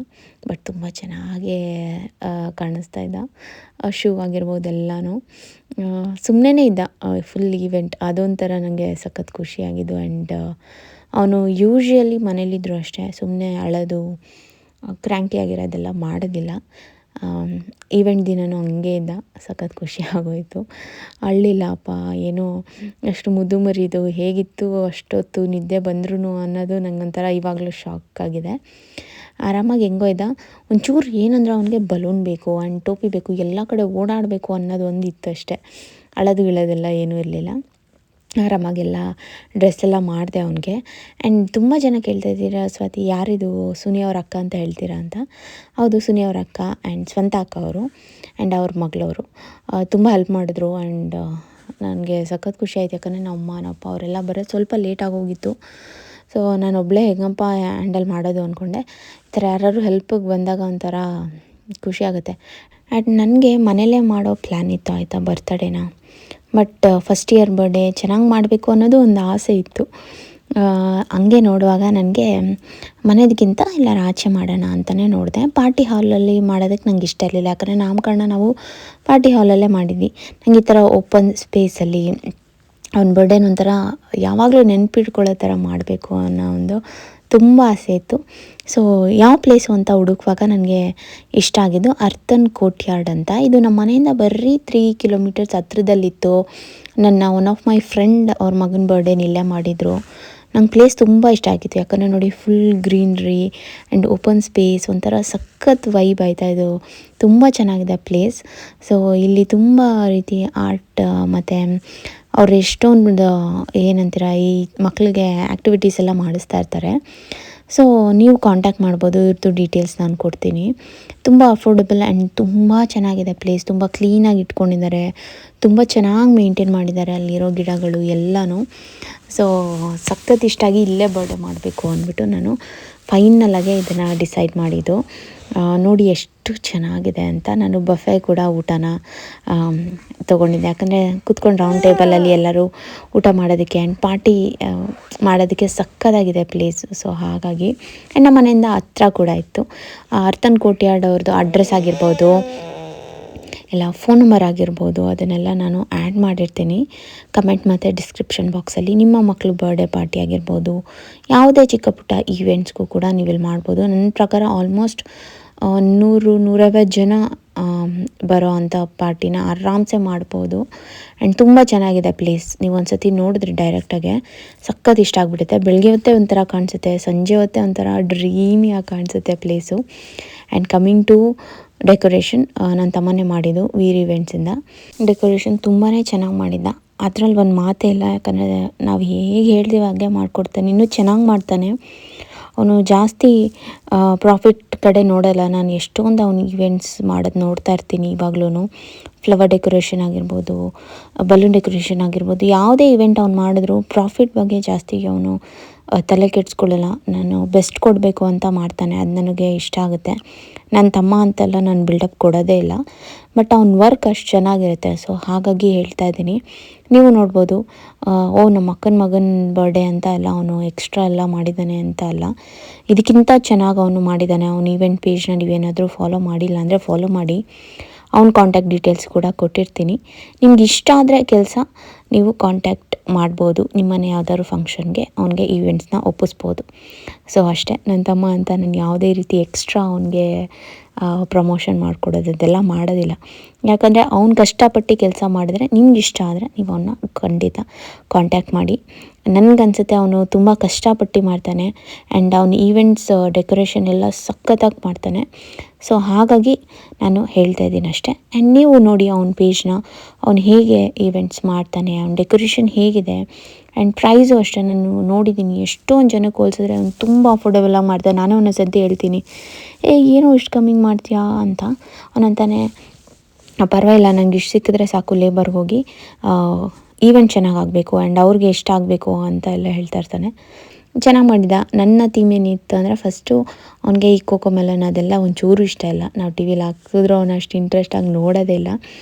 ಬಟ್ ತುಂಬ ಚೆನ್ನಾಗೇ ಕಾಣಿಸ್ತಾ ಇದ್ದ ಶೂ ಆಗಿರ್ಬೋದು ಎಲ್ಲನೂ. ಸುಮ್ಮನೆ ಇದ್ದ ಫುಲ್ ಈವೆಂಟ್, ಅದೊಂಥರ ನನಗೆ ಸಖತ್ ಖುಷಿಯಾಗಿದ್ದು. ಆ್ಯಂಡ್ ಅವನು ಯೂಶ್ವಲಿ ಮನೇಲಿದ್ದರೂ ಅಷ್ಟೇ ಸುಮ್ಮನೆ ಅಳೋದು, ಕ್ರ್ಯಾಂಕಿ ಆಗಿರೋದೆಲ್ಲ ಮಾಡೋದಿಲ್ಲ. ಈವೆಂಟ್ ದಿನವೂ ಹಂಗೆ ಇದ್ದ, ಸಖತ್ ಖುಷಿ ಆಗೋಯಿತು. ಅಳ್ಳಿಲ್ಲ ಅಪ್ಪ, ಏನೋ ಅಷ್ಟು ಮುದ್ದು ಮರಿದು ಹೇಗಿತ್ತು ಅಷ್ಟೊತ್ತು ನಿದ್ದೆ ಬಂದ್ರೂ ಅನ್ನೋದು ನಂಗೊಂಥರ ಇವಾಗಲೂ ಶಾಕ್ ಆಗಿದೆ. ಆರಾಮಾಗಿ ಹೆಂಗೋ ಇದ್ದ. ಒಂಚೂರು ಏನಂದ್ರೆ ಅವನಿಗೆ ಬಲೂನ್ ಬೇಕು ಆ್ಯಂಡ್ ಟೋಪಿ ಬೇಕು, ಎಲ್ಲ ಕಡೆ ಓಡಾಡಬೇಕು ಅನ್ನೋದು ಒಂದು ಇತ್ತು ಅಷ್ಟೇ. ಅಳೋದು ಗಿಳೋದೆಲ್ಲ ಏನೂ ಇರಲಿಲ್ಲ. ಆರಾಮಾಗೆಲ್ಲ ಡ್ರೆಸ್ ಎಲ್ಲ ಮಾಡಿದೆ ಅವನಿಗೆ. ಆ್ಯಂಡ್ ತುಂಬ ಜನ ಕೇಳ್ತಾ ಇದ್ದೀರಾ, ಸ್ವಾತಿ ಯಾರಿದು ಸುನಿ ಅವ್ರ ಅಕ್ಕ ಅಂತ ಹೇಳ್ತೀರಾ ಅಂತ. ಹೌದು, ಸುನಿ ಅವ್ರ ಅಕ್ಕ ಆ್ಯಂಡ್ ಸ್ವಂತ ಅಕ್ಕ ಅವರು ಆ್ಯಂಡ್ ಅವ್ರ ಮಗಳವರು. ತುಂಬ ಹೆಲ್ಪ್ ಮಾಡಿದ್ರು. ಆ್ಯಂಡ್ ನನಗೆ ಸಖತ್ ಖುಷಿ ಆಯ್ತು, ಯಾಕಂದರೆ ನಮ್ಮ ಅಮ್ಮ ನಮ್ಮ ಅಪ್ಪ ಅವರೆಲ್ಲ ಬರೋದು ಸ್ವಲ್ಪ ಲೇಟಾಗಿ ಹೋಗಿತ್ತು. ಸೊ ನಾನೊಬ್ಬಳೇ ಹೆಂಗಪ್ಪ ಹ್ಯಾಂಡಲ್ ಮಾಡೋದು ಅಂದ್ಕೊಂಡೆ. ಈ ಥರ ಯಾರಾದ್ರು ಹೆಲ್ಪಿಗೆ ಬಂದಾಗ ಒಂಥರ ಖುಷಿ ಆಗುತ್ತೆ. ಆ್ಯಂಡ್ ನನಗೆ ಮನೇಲೇ ಮಾಡೋ ಪ್ಲ್ಯಾನ್ ಇತ್ತು ಆಯಿತಾ, ಬರ್ತಡೇನ. ಬಟ್ ಫಸ್ಟ್ ಇಯರ್ ಬರ್ಡೇ ಚೆನ್ನಾಗಿ ಮಾಡಬೇಕು ಅನ್ನೋದು ಒಂದು ಆಸೆ ಇತ್ತು. ಹಂಗೆ ನೋಡುವಾಗ ನನಗೆ ಮನೆದಕ್ಕಿಂತ ಎಲ್ಲಾರ ಆಚೆ ಮಾಡೋಣ ಅಂತಲೇ ನೋಡಿದೆ. ಪಾರ್ಟಿ ಹಾಲಲ್ಲಿ ಮಾಡೋದಕ್ಕೆ ನಂಗೆ ಇಷ್ಟ ಇರಲಿಲ್ಲ, ಯಾಕಂದರೆ ನಾಮಕರಣ ನಾವು ಪಾರ್ಟಿ ಹಾಲಲ್ಲೇ ಮಾಡಿದ್ವಿ. ನಂಗೆ ಈ ಥರ ಓಪನ್ ಸ್ಪೇಸಲ್ಲಿ ಅವ್ನ ಬರ್ಡೇನ ಒಂಥರ ಯಾವಾಗಲೂ ನೆನಪಿಟ್ಕೊಳ್ಳೋ ಥರ ಮಾಡಬೇಕು ಅನ್ನೋ ಒಂದು ತುಂಬ ಆಸೆ ಇತ್ತು. ಸೊ ಯಾವ ಪ್ಲೇಸು ಅಂತ ಹುಡುಕುವಾಗ ನನಗೆ ಇಷ್ಟ ಆಗಿದ್ದು ಅರ್ಥನ್ ಕೋರ್ಟ್ಯಾರ್ಡ್ ಅಂತ. ಇದು ನಮ್ಮ ಮನೆಯಿಂದ ಬರೀ 3 ಕಿಲೋಮೀಟರ್ಸ್ ಹತ್ರದಲ್ಲಿತ್ತು. ನನ್ನ ಒನ್ ಆಫ್ ಮೈ ಫ್ರೆಂಡ್ ಅವ್ರ ಮಗನ ಬರ್ಡೇನ ಇಲ್ಲೇ ಮಾಡಿದರು. ನಂಗೆ ಪ್ಲೇಸ್ ತುಂಬ ಇಷ್ಟ ಆಗಿತ್ತು, ಯಾಕಂದರೆ ನೋಡಿ full greenery and open space, ಒಂಥರ ಸಖತ್ ವೈಬ್ ಆಯಿತಾ. ಇದು ತುಂಬ ಚೆನ್ನಾಗಿದೆ ಪ್ಲೇಸ್. ಸೊ ಇಲ್ಲಿ ತುಂಬ ರೀತಿ ಆರ್ಟ್ ಮತ್ತು ಅವ್ರು ಎಷ್ಟೊಂದು ಏನಂತೀರ ಈ ಮಕ್ಕಳಿಗೆ ಆ್ಯಕ್ಟಿವಿಟೀಸ್ ಎಲ್ಲ ಮಾಡಿಸ್ತಾ ಇರ್ತಾರೆ. ಸೊ ನೀವು ಕಾಂಟ್ಯಾಕ್ಟ್ ಮಾಡ್ಬೋದು, ಇವ್ರದ್ದು ಡೀಟೇಲ್ಸ್ ನಾನು ಕೊಡ್ತೀನಿ. ತುಂಬ ಅಫೋರ್ಡೆಬಲ್ ಆ್ಯಂಡ್ ತುಂಬ ಚೆನ್ನಾಗಿದೆ ಪ್ಲೇಸ್. ತುಂಬ ಕ್ಲೀನಾಗಿ ಇಟ್ಕೊಂಡಿದ್ದಾರೆ, ತುಂಬ ಚೆನ್ನಾಗಿ ಮೇಂಟೈನ್ ಮಾಡಿದ್ದಾರೆ ಅಲ್ಲಿರೋ ಗಿಡಗಳು ಎಲ್ಲನೂ. ಸೊ ಸಖತ್ ಇಷ್ಟ ಆಗಿ ಇಲ್ಲೇ ಬರ್ಡೇ ಮಾಡಬೇಕು ಅಂದ್ಬಿಟ್ಟು ನಾನು ಫೈನಲಾಗೆ ಇದನ್ನು ಡಿಸೈಡ್ ಮಾಡಿದ್ದು. ನೋಡಿ ಎಷ್ಟು ಚೆನ್ನಾಗಿದೆ ಅಂತ. ನಾನು ಬಫೆ ಕೂಡ ಊಟನ ತೊಗೊಂಡಿದ್ದೆ, ಯಾಕಂದರೆ ಕೂತ್ಕೊಂಡು ರೌಂಡ್ ಟೇಬಲಲ್ಲಿ ಎಲ್ಲರೂ ಊಟ ಮಾಡೋದಕ್ಕೆ ಆ್ಯಂಡ್ ಪಾರ್ಟಿ ಮಾಡೋದಕ್ಕೆ ಸಕ್ಕತ್ತಾಗಿದೆ ಪ್ಲೇಸ್. ಸೊ ಹಾಗಾಗಿ ನಮ್ಮ ಮನೆಯಿಂದ ಹತ್ರ ಕೂಡ ಇತ್ತು. ಅರ್ಥನ್ ಕೋರ್ಟ್ಯಾರ್ಡ್ ಅವ್ರದ್ದು ಅಡ್ರೆಸ್ ಆಗಿರ್ಬೋದು, ಎಲ್ಲ ಫೋನ್ ನಂಬರ್ ಆಗಿರ್ಬೋದು, ಅದನ್ನೆಲ್ಲ ನಾನು ಆ್ಯಡ್ ಮಾಡಿರ್ತೀನಿ ಕಮೆಂಟ್ ಮತ್ತು ಡಿಸ್ಕ್ರಿಪ್ಷನ್ ಬಾಕ್ಸಲ್ಲಿ. ನಿಮ್ಮ ಮಕ್ಕಳು ಬರ್ಡೇ ಪಾರ್ಟಿ ಆಗಿರ್ಬೋದು, ಯಾವುದೇ ಚಿಕ್ಕ ಪುಟ್ಟ ಈವೆಂಟ್ಸ್ಗೂ ಕೂಡ ನೀವಿಲ್ಲಿ ಮಾಡ್ಬೋದು. ನನ್ನ ಪ್ರಕಾರ ಆಲ್ಮೋಸ್ಟ್ 100-150 ಜನ ಬರೋ ಅಂಥ ಪಾರ್ಟಿನ ಆರಾಮ್ಸೆ ಮಾಡ್ಬೋದು. ಆ್ಯಂಡ್ ತುಂಬ ಚೆನ್ನಾಗಿದೆ ಪ್ಲೇಸ್. ನೀವು ಒಂದು ಸತಿ ನೋಡಿದ್ರೆ ಡೈರೆಕ್ಟಾಗೆ ಸಖತ್ ಇಷ್ಟ ಆಗಿಬಿಡುತ್ತೆ. ಬೆಳಗ್ಗೆ ಹೊತ್ತೇ ಒಂಥರ ಕಾಣಿಸುತ್ತೆ, ಸಂಜೆ ಹೊತ್ತೇ ಒಂಥರ ಡ್ರೀಮಿಯಾಗಿ ಕಾಣಿಸುತ್ತೆ place. And coming to decoration, ನನ್ನ ತಮ್ಮನೇ ಮಾಡಿದ್ದು ವೀರ್ ಇವೆಂಟ್ಸಿಂದ. ಡೆಕೋರೇಷನ್ ತುಂಬಾ ಚೆನ್ನಾಗಿ ಮಾಡಿದ್ದ, ಅದರಲ್ಲಿ ಒಂದು ಮಾತೇ ಇಲ್ಲ. ಯಾಕಂದರೆ ನಾವು ಹೇಗೆ ಹೇಳ್ತೀವಿ ಹಾಗೆ ಮಾಡಿಕೊಡ್ತಾನೆ, ಇನ್ನೂ ಚೆನ್ನಾಗಿ ಮಾಡ್ತಾನೆ. ಅವನು ಜಾಸ್ತಿ ಪ್ರಾಫಿಟ್ ಕಡೆ ನೋಡೋಲ್ಲ. ನಾನು ಎಷ್ಟೊಂದು ಅವ್ನು ಈವೆಂಟ್ಸ್ ಮಾಡೋದು ನೋಡ್ತಾ ಇರ್ತೀನಿ ಇವಾಗ್ಲೂ. ಫ್ಲವರ್ ಡೆಕೋರೇಷನ್ ಆಗಿರ್ಬೋದು, ಬಲೂನ್ ಡೆಕೋರೇಷನ್ ಆಗಿರ್ಬೋದು, ಯಾವುದೇ ಇವೆಂಟ್ ಅವ್ನು ಮಾಡಿದ್ರು ಪ್ರಾಫಿಟ್ ಬಗ್ಗೆ ಜಾಸ್ತಿ ಅವನು ತಲೆ ಕೆಡಿಸ್ಕೊಳ್ಳಲ್ಲ. ನಾನು ಬೆಸ್ಟ್ ಕೊಡಬೇಕು ಅಂತ ಮಾಡ್ತಾನೆ, ಅದು ನನಗೆ ಇಷ್ಟ ಆಗುತ್ತೆ. ನನ್ನ ತಮ್ಮ ಅಂತೆಲ್ಲ ನಾನು ಬಿಲ್ಡಪ್ ಕೊಡೋದೇ ಇಲ್ಲ, ಬಟ್ ಅವ್ನ ವರ್ಕ್ ಅಷ್ಟು ಚೆನ್ನಾಗಿರುತ್ತೆ. ಸೊ ಹಾಗಾಗಿ ಹೇಳ್ತಾ ಇದ್ದೀನಿ. ನೀವು ನೋಡ್ಬೋದು, ನಮ್ಮ ಅಕ್ಕನ ಮಗನ ಬರ್ಡೇ ಅಂತ ಎಲ್ಲ ಅವನು ಎಕ್ಸ್ಟ್ರಾ ಎಲ್ಲ ಮಾಡಿದ್ದಾನೆ ಅಂತ ಅಲ್ಲ, ಇದಕ್ಕಿಂತ ಚೆನ್ನಾಗಿ ಅವನು ಮಾಡಿದ್ದಾನೆ. ಅವನು ಈವೆಂಟ್ ಪೇಜ್ನ ನೀವೇನಾದರೂ ಫಾಲೋ ಮಾಡಿಲ್ಲ ಅಂದರೆ ಫಾಲೋ ಮಾಡಿ. ಅವ್ನ ಕಾಂಟ್ಯಾಕ್ಟ್ ಡೀಟೇಲ್ಸ್ ಕೂಡ ಕೊಟ್ಟಿರ್ತೀನಿ. ನಿಮ್ಗೆ ಇಷ್ಟ ಆದರೆ ಕೆಲಸ ನೀವು ಕಾಂಟ್ಯಾಕ್ಟ್ ಮಾಡ್ಬೋದು. ನಿಮ್ಮನೆ ಯಾವ್ದಾದ್ರು ಫಂಕ್ಷನ್ಗೆ ಅವನಿಗೆ ಈವೆಂಟ್ಸ್ನ ಒಪ್ಪಿಸ್ಬೋದು. ಸೊ ಅಷ್ಟೇ, ನನ್ನ ತಮ್ಮ ಅಂತ ನಾನು ಯಾವುದೇ ರೀತಿ ಎಕ್ಸ್ಟ್ರಾ ಅವನಿಗೆ ಪ್ರಮೋಷನ್ ಮಾಡಿಕೊಡೋದು ಅದೆಲ್ಲ ಮಾಡೋದಿಲ್ಲ. ಯಾಕಂದರೆ ಅವ್ನು ಕಷ್ಟಪಟ್ಟು ಕೆಲಸ ಮಾಡಿದ್ರೆ ನಿಮ್ಗೆ ಇಷ್ಟ ಆದರೆ ನೀವು ಅವನ್ನ ಖಂಡಿತ ಕಾಂಟ್ಯಾಕ್ಟ್ ಮಾಡಿ. ನನಗನ್ಸುತ್ತೆ ಅವನು ತುಂಬ ಕಷ್ಟಪಟ್ಟು ಮಾಡ್ತಾನೆ ಆ್ಯಂಡ್ ಅವ್ನು ಈವೆಂಟ್ಸ್ ಡೆಕೋರೇಷನ್ ಎಲ್ಲ ಸಖತ್ತಾಗಿ ಮಾಡ್ತಾನೆ. ಸೊ ಹಾಗಾಗಿ ನಾನು ಹೇಳ್ತಾ ಇದ್ದೀನಿ ಅಷ್ಟೇ. ಆ್ಯಂಡ್ ನೀವು ನೋಡಿ ಅವ್ನ ಪೇಜ್ನ, ಅವ್ನು ಹೇಗೆ ಈವೆಂಟ್ಸ್ ಮಾಡ್ತಾನೆ, ಅವ್ನ ಡೆಕೋರೇಷನ್ ಹೇಗಿದೆ. ಆ್ಯಂಡ್ ಪ್ರೈಸು ಅಷ್ಟೇ, ನಾನು ನೋಡಿದ್ದೀನಿ ಎಷ್ಟೊಂದು ಜನಕ್ಕೆ ಹೋಲಿಸಿದ್ರೆ ಅವ್ನು ತುಂಬ ಅಫೋರ್ಡೆಬಲಾಗಿ ಮಾಡ್ತಾನೆ. ನಾನೇ ಒಂದೊಂದು ಸತಿ ಹೇಳ್ತೀನಿ, ಏನೋ ಇಷ್ಟು ಕಮ್ಮಿಂಗ್ ಮಾಡ್ತೀಯಾ ಅಂತ. ಅವನಂತಾನೆ ಪರವಾಗಿಲ್ಲ, ನಂಗೆ ಇಷ್ಟು ಸಿಕ್ಕಿದ್ರೆ ಸಾಕು, ಲೇಬರ್ಗೆ ಹೋಗಿ ಈವೆಂಟ್ ಚೆನ್ನಾಗಾಗಬೇಕು ಆ್ಯಂಡ್ ಅವ್ರಿಗೆ ಇಷ್ಟ ಆಗಬೇಕು ಅಂತ ಎಲ್ಲ ಹೇಳ್ತಾ ಇರ್ತಾನೆ. ಚೆನ್ನಾಗಿ ಮಾಡಿದ. ನನ್ನ ಥೀಮ್ ಏನಿತ್ತು ಅಂದರೆ ಫಸ್ಟು ಅವ್ನಿಗೆ ಈ ಕೋಕೋಮೆಲನ್ ಅದೆಲ್ಲ ಒಂಚೂರು ಇಷ್ಟ ಇಲ್ಲ. ನಾವು ಟಿ ವಿಲಿ ಹಾಕಿದ್ರು ಅವನು ಅಷ್ಟು ಇಂಟ್ರೆಸ್ಟಾಗಿ ನೋಡೋದೇ ಇಲ್ಲ.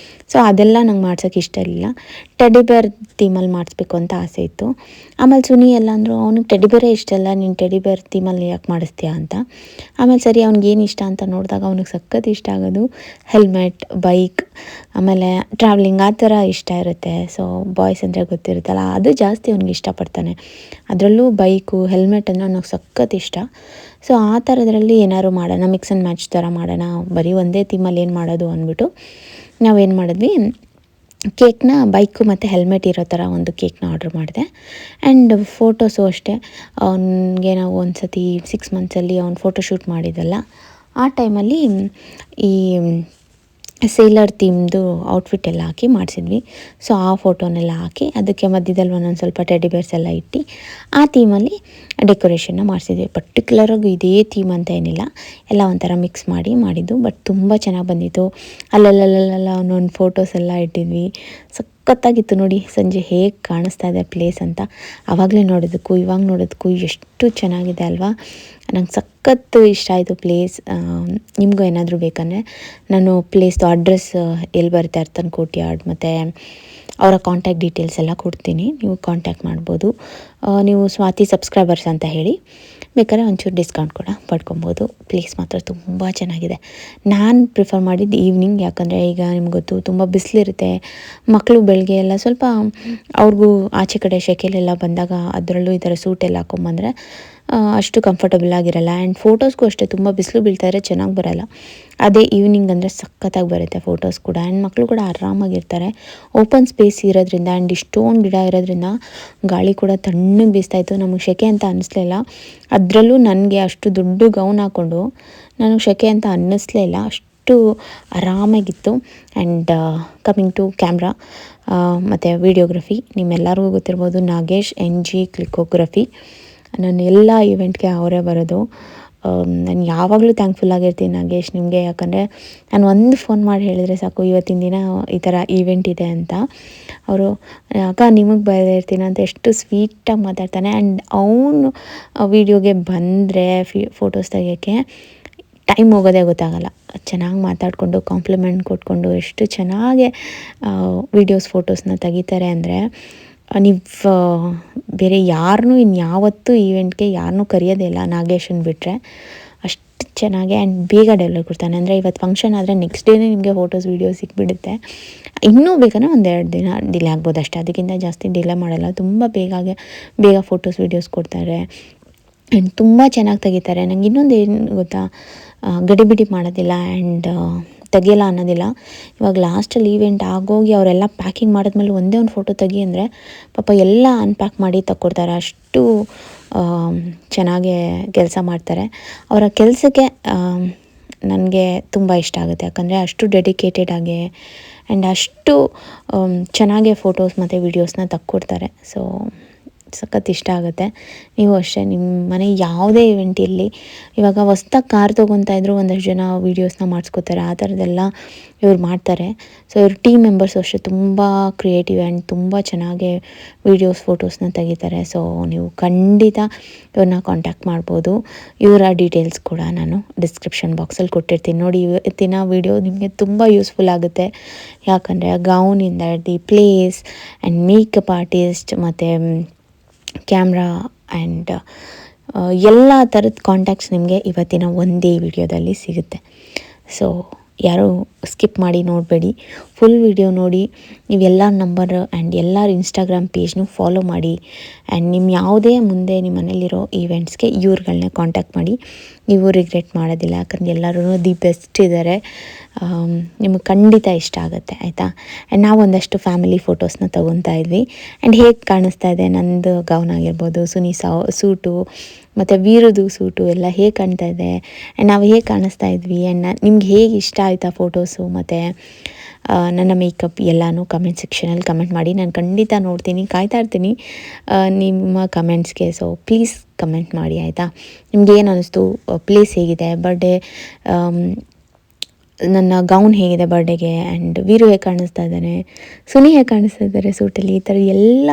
ಸೊ ಅದೆಲ್ಲ ನಂಗೆ ಮಾಡ್ಸೋಕ್ಕೆ ಇಷ್ಟ ಇರಲಿಲ್ಲ. ಟೆಡಿ ಬೇರ್ ಥೀಮಲ್ಲಿ ಮಾಡಿಸ್ಬೇಕು ಅಂತ ಆಸೆ ಇತ್ತು. ಆಮೇಲೆ ಸುನಿ ಎಲ್ಲ ಅಂದರು, ಅವ್ನಿಗೆ ಟೆಡಿ ಬೇರೇ ಇಷ್ಟ ಇಲ್ಲ, ನೀನು ಟೆಡಿ ಬೇರ್ ಥೀಮಲ್ಲಿ ಯಾಕೆ ಮಾಡಿಸ್ತೀಯಾ ಅಂತ. ಆಮೇಲೆ ಸರಿ ಅವ್ನಿಗೇನು ಇಷ್ಟ ಅಂತ ನೋಡಿದಾಗ ಅವ್ನಿಗೆ ಸಖತ್ ಇಷ್ಟ ಆಗೋದು ಹೆಲ್ಮೆಟ್, ಬೈಕ್, ಆಮೇಲೆ ಟ್ರಾವೆಲಿಂಗ್ ಆ ಥರ ಇಷ್ಟ ಇರುತ್ತೆ. ಸೊ ಬಾಯ್ಸ್ ಅಂದರೆ ಗೊತ್ತಿರುತ್ತಲ್ಲ, ಅದು ಜಾಸ್ತಿ ಅವ್ನಿಗೆ ಇಷ್ಟಪಡ್ತಾನೆ. ಅದರಲ್ಲೂ ಬೈಕು, ಹೆಲ್ಮೆಟ್ ಅಂದರೆ ಅವ್ನಿಗೆ ಸಖತ್ ಇಷ್ಟ. ಸೊ ಆ ಥರದ್ರಲ್ಲಿ ಏನಾದ್ರು ಮಾಡೋಣ, ಮಿಕ್ಸ್ ಆ್ಯಂಡ್ ಮ್ಯಾಚ್ ಥರ ಮಾಡೋಣ, ಬರೀ ಒಂದೇ ಥೀಮಲ್ಲಿ ಏನು ಮಾಡೋದು ಅಂದ್ಬಿಟ್ಟು ನಾವೇನು ಮಾಡಿದ್ವಿ, ಕೇಕ್ನ ಬೈಕು ಮತ್ತು ಹೆಲ್ಮೆಟ್ ಇರೋ ಥರ ಒಂದು ಕೇಕ್ನ ಆರ್ಡ್ರ್ ಮಾಡಿದೆ. ಆ್ಯಂಡ್ ಫೋಟೋಸು ಅಷ್ಟೇ, ಅವನಿಗೆ ನಾವು ಒಂದು ಸತಿ 6 ಮಂತ್ಸಲ್ಲಿ ಅವ್ನು ಫೋಟೋಶೂಟ್ ಮಾಡಿದ್ದಲ್ಲ, ಆ ಟೈಮಲ್ಲಿ ಈ ಸೇಲರ್ ಥೀಮ್ದು ಔಟ್ಫಿಟ್ ಎಲ್ಲ ಹಾಕಿ ಮಾಡಿಸಿದ್ವಿ. ಸೊ ಆ ಫೋಟೋನೆಲ್ಲ ಹಾಕಿ ಅದಕ್ಕೆ ಮಧ್ಯದಲ್ಲಿ ಒಂದೊಂದು ಸ್ವಲ್ಪ ಟೆಡಿ ಬೇರ್ಸ್ ಎಲ್ಲ ಇಟ್ಟು ಆ ಥೀಮಲ್ಲಿ ಡೆಕೋರೇಷನ್ನ ಮಾಡಿಸಿದ್ವಿ. ಪರ್ಟಿಕ್ಯುಲರಾಗಿ ಇದೇ ಥೀಮ್ ಅಂತ ಏನಿಲ್ಲ, ಎಲ್ಲ ಒಂಥರ ಮಿಕ್ಸ್ ಮಾಡಿದ್ದು. ಬಟ್ ತುಂಬ ಚೆನ್ನಾಗಿ ಬಂದಿತ್ತು. ಅಲ್ಲಲ್ಲಲ್ಲ ಒಂದೊಂದು ಫೋಟೋಸ್ ಎಲ್ಲ ಇಟ್ಟಿದ್ವಿ. ಸಖತ್ತಾಗಿತ್ತು ನೋಡಿ. ಸಂಜೆ ಹೇಗೆ ಕಾಣಿಸ್ತಾ ಇದೆ ಪ್ಲೇಸ್ ಅಂತ ಆವಾಗಲೇ ನೋಡೋದಕ್ಕೂ ಇವಾಗ ನೋಡೋದಕ್ಕೂ ಎಷ್ಟು ಚೆನ್ನಾಗಿದೆ ಅಲ್ವಾ. ನಂಗೆ ಸಖತ್ತು ಇಷ್ಟ ಆಯಿತು ಪ್ಲೇಸ್. ನಿಮಗೂ ಏನಾದರೂ ಬೇಕಂದರೆ ನಾನು ಪ್ಲೇಸ್ದು ಅಡ್ರೆಸ್ ಎಲ್ಲಿ ಬರುತ್ತೆ, ಅರ್ತನ್ ಕೋರ್ಟ್ಯಾರ್ಡ್, ಮತ್ತು ಅವರ ಕಾಂಟ್ಯಾಕ್ಟ್ ಡೀಟೇಲ್ಸ್ ಎಲ್ಲ ಕೊಡ್ತೀನಿ, ನೀವು ಕಾಂಟ್ಯಾಕ್ಟ್ ಮಾಡ್ಬೋದು. ನೀವು ಸ್ವಾತಿ ಸಬ್ಸ್ಕ್ರೈಬರ್ಸ್ ಅಂತ ಹೇಳಿ ಬೇಕಾದ್ರೆ ಒಂಚೂರು ಡಿಸ್ಕೌಂಟ್ ಕೂಡ ಪಡ್ಕೊಬೋದು. ಪ್ಲೇಸ್ ಮಾತ್ರ ತುಂಬ ಚೆನ್ನಾಗಿದೆ. ನಾನು ಪ್ರಿಫರ್ ಮಾಡಿದ್ದು ಈವ್ನಿಂಗ್, ಯಾಕಂದರೆ ಈಗ ನಿಮ್ಗೆ ಗೊತ್ತು ತುಂಬ ಬಿಸಿಲಿರುತ್ತೆ. ಮಕ್ಕಳು ಬೆಳಗ್ಗೆ ಎಲ್ಲ ಸ್ವಲ್ಪ ಅವ್ರಿಗೂ ಆಚೆ ಕಡೆ ಶೆಕೆಲೆಲ್ಲ ಬಂದಾಗ ಅದರಲ್ಲೂ ಈ ಥರ ಸೂಟೆಲ್ಲ ಹಾಕ್ಕೊಂಬಂದರೆ ಅಷ್ಟು ಕಂಫರ್ಟಬಲ್ ಆಗಿರಲ್ಲ. ಆ್ಯಂಡ್ ಫೋಟೋಸ್ಗೂ ಅಷ್ಟೇ, ತುಂಬ ಬಿಸಿಲು ಬೀಳ್ತಾಯಿದ್ರೆ ಚೆನ್ನಾಗಿ ಬರೋಲ್ಲ. ಅದೇ ಈವ್ನಿಂಗ್ ಅಂದರೆ ಸಖತ್ತಾಗಿ ಬರುತ್ತೆ ಫೋಟೋಸ್ ಕೂಡ. ಆ್ಯಂಡ್ ಮಕ್ಕಳು ಕೂಡ ಆರಾಮಾಗಿರ್ತಾರೆ. ಓಪನ್ ಸ್ಪೇಸ್ ಇರೋದ್ರಿಂದ ಆ್ಯಂಡ್ ಇಷ್ಟೊಂದು ಗಿಡ ಇರೋದ್ರಿಂದ ಗಾಳಿ ಕೂಡ ತಣ್ಣಗೆ ಬೀಸ್ತಾಯಿತ್ತು. ನಮಗೆ ಸೆಕೆ ಅಂತ ಅನ್ನಿಸ್ಲಿಲ್ಲ. ಅದರಲ್ಲೂ ನನಗೆ ಅಷ್ಟು ದೊಡ್ಡ ಗೌನ್ ಹಾಕ್ಕೊಂಡು ನನಗೆ ಸೆಕೆ ಅಂತ ಅನ್ನಿಸ್ಲೇ ಇಲ್ಲ, ಅಷ್ಟು ಆರಾಮಾಗಿತ್ತು. ಆ್ಯಂಡ್ ಕಮಿಂಗ್ ಟು ಕ್ಯಾಮ್ರಾ ಮತ್ತು ವೀಡಿಯೋಗ್ರಫಿ, ನಿಮ್ಮೆಲ್ಲರಿಗೂ ಗೊತ್ತಿರ್ಬೋದು ನಾಗೇಶ್ NG ಕ್ಲಿಕೋಗ್ರಫಿ. ನಾನು ಎಲ್ಲ ಈವೆಂಟ್ಗೆ ಅವರೇ ಬರೋದು. ನಾನು ಯಾವಾಗಲೂ ಥ್ಯಾಂಕ್ಫುಲ್ ಆಗಿರ್ತೀನಿ ನಾಗೇಶ್ ನಿಮಗೆ, ಯಾಕಂದರೆ ನಾನು ಒಂದು ಫೋನ್ ಮಾಡಿ ಹೇಳಿದರೆ ಸಾಕು, ಇವತ್ತಿನ ದಿನ ಈ ಥರ ಈವೆಂಟ್ ಇದೆ ಅಂತ. ಅವರು ಅಕ್ಕ ನಿಮಗೆ ಬರೆದಿರ್ತೀನಿ ಅಂತ ಎಷ್ಟು ಸ್ವೀಟಾಗಿ ಮಾತಾಡ್ತಾನೆ. ಆ್ಯಂಡ್ ಅವನು ವೀಡಿಯೋಗೆ ಬಂದರೆ ಫೋಟೋಸ್ ತೆಗಿಯೋಕ್ಕೆ ಟೈಮ್ ಹೋಗೋದೇ ಗೊತ್ತಾಗಲ್ಲ. ಚೆನ್ನಾಗಿ ಮಾತಾಡಿಕೊಂಡು ಕಾಂಪ್ಲಿಮೆಂಟ್ ಕೊಟ್ಕೊಂಡು ಎಷ್ಟು ಚೆನ್ನಾಗಿ ವೀಡಿಯೋಸ್ ಫೋಟೋಸ್ನ ತೆಗಿತಾರೆ ಅಂದರೆ, ನೀವು ಬೇರೆ ಯಾರನ್ನೂ ಇನ್ಯಾವತ್ತೂ ಈವೆಂಟ್ಗೆ ಯಾರನ್ನೂ ಕರೆಯೋದೇ ಇಲ್ಲ ನಾಗೇಶನ್ ಬಿಟ್ಟರೆ. ಅಷ್ಟು ಚೆನ್ನಾಗಿ ಆ್ಯಂಡ್ ಬೇಗ ಡೆವಲಪ್ ಕೊಡ್ತಾನೆ. ಅಂದರೆ ಇವತ್ತು ಫಂಕ್ಷನ್ ಆದರೆ ನೆಕ್ಸ್ಟ್ ಡೇನೇ ನಿಮಗೆ ಫೋಟೋಸ್ ವೀಡಿಯೋಸ್ ಸಿಕ್ಬಿಡುತ್ತೆ. ಇನ್ನೂ ಬೇಕಂದರೆ 1-2 ದಿನ ಡಿಲೇ ಆಗ್ಬೋದು ಅಷ್ಟೇ, ಅದಕ್ಕಿಂತ ಜಾಸ್ತಿ ಡಿಲೇ ಮಾಡಲ್ಲ. ತುಂಬ ಬೇಗ ಫೋಟೋಸ್ ವೀಡಿಯೋಸ್ ಕೊಡ್ತಾರೆ ಆ್ಯಂಡ್ ತುಂಬ ಚೆನ್ನಾಗಿ ತೆಗಿತಾರೆ. ನಂಗೆ ಇನ್ನೊಂದು ಏನು ಗೊತ್ತಾ, ಗಡಿಬಿಡಿ ಮಾಡೋದಿಲ್ಲ ಆ್ಯಂಡ್ ತೆಗಿಯಲ್ಲ ಅನ್ನೋದಿಲ್ಲ. ಇವಾಗ ಲಾಸ್ಟಲ್ಲಿ ಈವೆಂಟ್ ಆಗೋಗಿ ಅವರೆಲ್ಲ ಪ್ಯಾಕಿಂಗ್ ಮಾಡಿದ್ಮೇಲೆ ಒಂದೇ ಒಂದು ಫೋಟೋ ತೆಗಿ ಅಂದರೆ ಪಾಪ ಎಲ್ಲ ಅನ್ಪ್ಯಾಕ್ ಮಾಡಿ ತಕ್ಕೊಡ್ತಾರೆ. ಅಷ್ಟು ಚೆನ್ನಾಗೇ ಕೆಲಸ ಮಾಡ್ತಾರೆ. ಅವರ ಕೆಲಸಕ್ಕೆ ನನಗೆ ತುಂಬ ಇಷ್ಟ ಆಗುತ್ತೆ, ಯಾಕಂದರೆ ಅಷ್ಟು ಡೆಡಿಕೇಟೆಡ್ ಆಗಿ ಆ್ಯಂಡ್ ಅಷ್ಟು ಚೆನ್ನಾಗೇ ಫೋಟೋಸ್ ಮತ್ತು ವೀಡಿಯೋಸ್ನ ತಕ್ಕೊಡ್ತಾರೆ. ಸೊ ಸಖತ್ ಇಷ್ಟ ಆಗುತ್ತೆ. ನೀವು ಅಷ್ಟೇ, ನಿಮ್ಮ ಮನೆ ಯಾವುದೇ ಇವೆಂಟ್ ಇರಲಿ, ಇವಾಗ ಹೊಸ್ದಾಗಿ ಕಾರ್ ತೊಗೊತಾಯಿದ್ರು ಒಂದಷ್ಟು ಜನ ವೀಡಿಯೋಸ್ನ ಮಾಡಿಸ್ಕೋತಾರೆ, ಆ ಥರದ್ದೆಲ್ಲ ಇವ್ರು ಮಾಡ್ತಾರೆ. ಸೊ ಇವ್ರ ಟೀಮ್ ಮೆಂಬರ್ಸು ಅಷ್ಟೇ ತುಂಬ ಕ್ರಿಯೇಟಿವ್ ಆ್ಯಂಡ್ ತುಂಬ ಚೆನ್ನಾಗಿ ವೀಡಿಯೋಸ್ ಫೋಟೋಸ್ನ ತೆಗಿತಾರೆ. ಸೊ ನೀವು ಖಂಡಿತ ಇವ್ರನ್ನ ಕಾಂಟ್ಯಾಕ್ಟ್ ಮಾಡ್ಬೋದು. ಇವರ ಡೀಟೇಲ್ಸ್ ಕೂಡ ನಾನು ಡಿಸ್ಕ್ರಿಪ್ಷನ್ ಬಾಕ್ಸಲ್ಲಿ ಕೊಟ್ಟಿರ್ತೀನಿ. ನೋಡಿ, ಇವತ್ತಿನ ವೀಡಿಯೋ ನಿಮಗೆ ತುಂಬ ಯೂಸ್ಫುಲ್ ಆಗುತ್ತೆ. ಯಾಕಂದರೆ ಗೌನಿಂದ the place and makeup artist ಮತ್ತು ಕ್ಯಾಮ್ರಾ ಆ್ಯಂಡ್ ಎಲ್ಲ ಥರದ ಕಾಂಟ್ಯಾಕ್ಟ್ಸ್ ನಿಮಗೆ ಇವತ್ತಿನ ಒಂದೇ ವಿಡಿಯೋದಲ್ಲಿ ಸಿಗುತ್ತೆ. ಸೊ ಯಾರೂ ಸ್ಕಿಪ್ ಮಾಡಿ ನೋಡಬೇಡಿ, ಫುಲ್ ವಿಡಿಯೋ ನೋಡಿ. ನೀವೆಲ್ಲ ನಂಬರ್ ಆ್ಯಂಡ್ ಎಲ್ಲರ ಇನ್ಸ್ಟಾಗ್ರಾಮ್ ಪೇಜ್ನೂ ಫಾಲೋ ಮಾಡಿ. ಆ್ಯಂಡ್ ನಿಮ್ಮ ಯಾವುದೇ ಮುಂದೆ ನಿಮ್ಮ ಮನೇಲಿರೋ ಈವೆಂಟ್ಸ್ಗೆ ಇವ್ರುಗಳನ್ನೇ ಕಾಂಟ್ಯಾಕ್ಟ್ ಮಾಡಿ. ನೀವು ರಿಗ್ರೆಟ್ ಮಾಡೋದಿಲ್ಲ, ಯಾಕಂದರೆ ಎಲ್ಲರೂ ದಿ ಬೆಸ್ಟ್ ಇದ್ದಾರೆ. ನಿಮಗೆ ಖಂಡಿತ ಇಷ್ಟ ಆಗುತ್ತೆ, ಆಯಿತಾ. ಆ್ಯಂಡ್ ನಾವು ಒಂದಷ್ಟು ಫ್ಯಾಮಿಲಿ ಫೋಟೋಸ್ನ ತೊಗೊತಾ ಇದ್ವಿ. ಆ್ಯಂಡ್ ಹೇಗೆ ಕಾಣಿಸ್ತಾ ಇದೆ ನಂದು ಗೌನ್ ಆಗಿರ್ಬೋದು, ಸುನಿ ಸೂಟು ಮತ್ತು ವೀರದು ಸೂಟು ಎಲ್ಲ ಹೇಗೆ ಕಾಣ್ತಾ ಇದೆ ಆ್ಯಂಡ್ ನಾವು ಹೇಗೆ ಕಾಣಿಸ್ತಾ ಇದ್ವಿ ಆ್ಯಂಡ್ ನಿಮ್ಗೆ ಹೇಗೆ ಇಷ್ಟ ಆಯಿತಾ ಫೋಟೋಸು ಮತ್ತು ನನ್ನ ಮೇಕಪ್ ಎಲ್ಲನೂ ಕಮೆಂಟ್ ಸೆಕ್ಷನಲ್ಲಿ ಕಮೆಂಟ್ ಮಾಡಿ. ನಾನು ಖಂಡಿತ ನೋಡ್ತೀನಿ, ಕಾಯ್ತಾ ಇರ್ತೀನಿ ನಿಮ್ಮ ಕಮೆಂಟ್ಸ್ಗೆ. ಸೊ ಪ್ಲೀಸ್ ಕಮೆಂಟ್ ಮಾಡಿ, ಆಯಿತಾ. ನಿಮ್ಗೆ ಏನು ಅನ್ನಿಸ್ತು, ಪ್ಲೇಸ್ ಹೇಗಿದೆ, ಬರ್ಡೇ ನನ್ನ ಗೌನ್ ಹೇಗಿದೆ ಬರ್ಡೇಗೆ, ಆ್ಯಂಡ್ ವೀರು ಹೇಗೆ ಕಾಣಿಸ್ತಾ ಇದ್ದಾನೆ, ಸುನಿ ಹೇಗೆ ಕಾಣಿಸ್ತಾ ಇದ್ದಾರೆ ಸೂಟಲ್ಲಿ, ಈ ಥರ ಎಲ್ಲ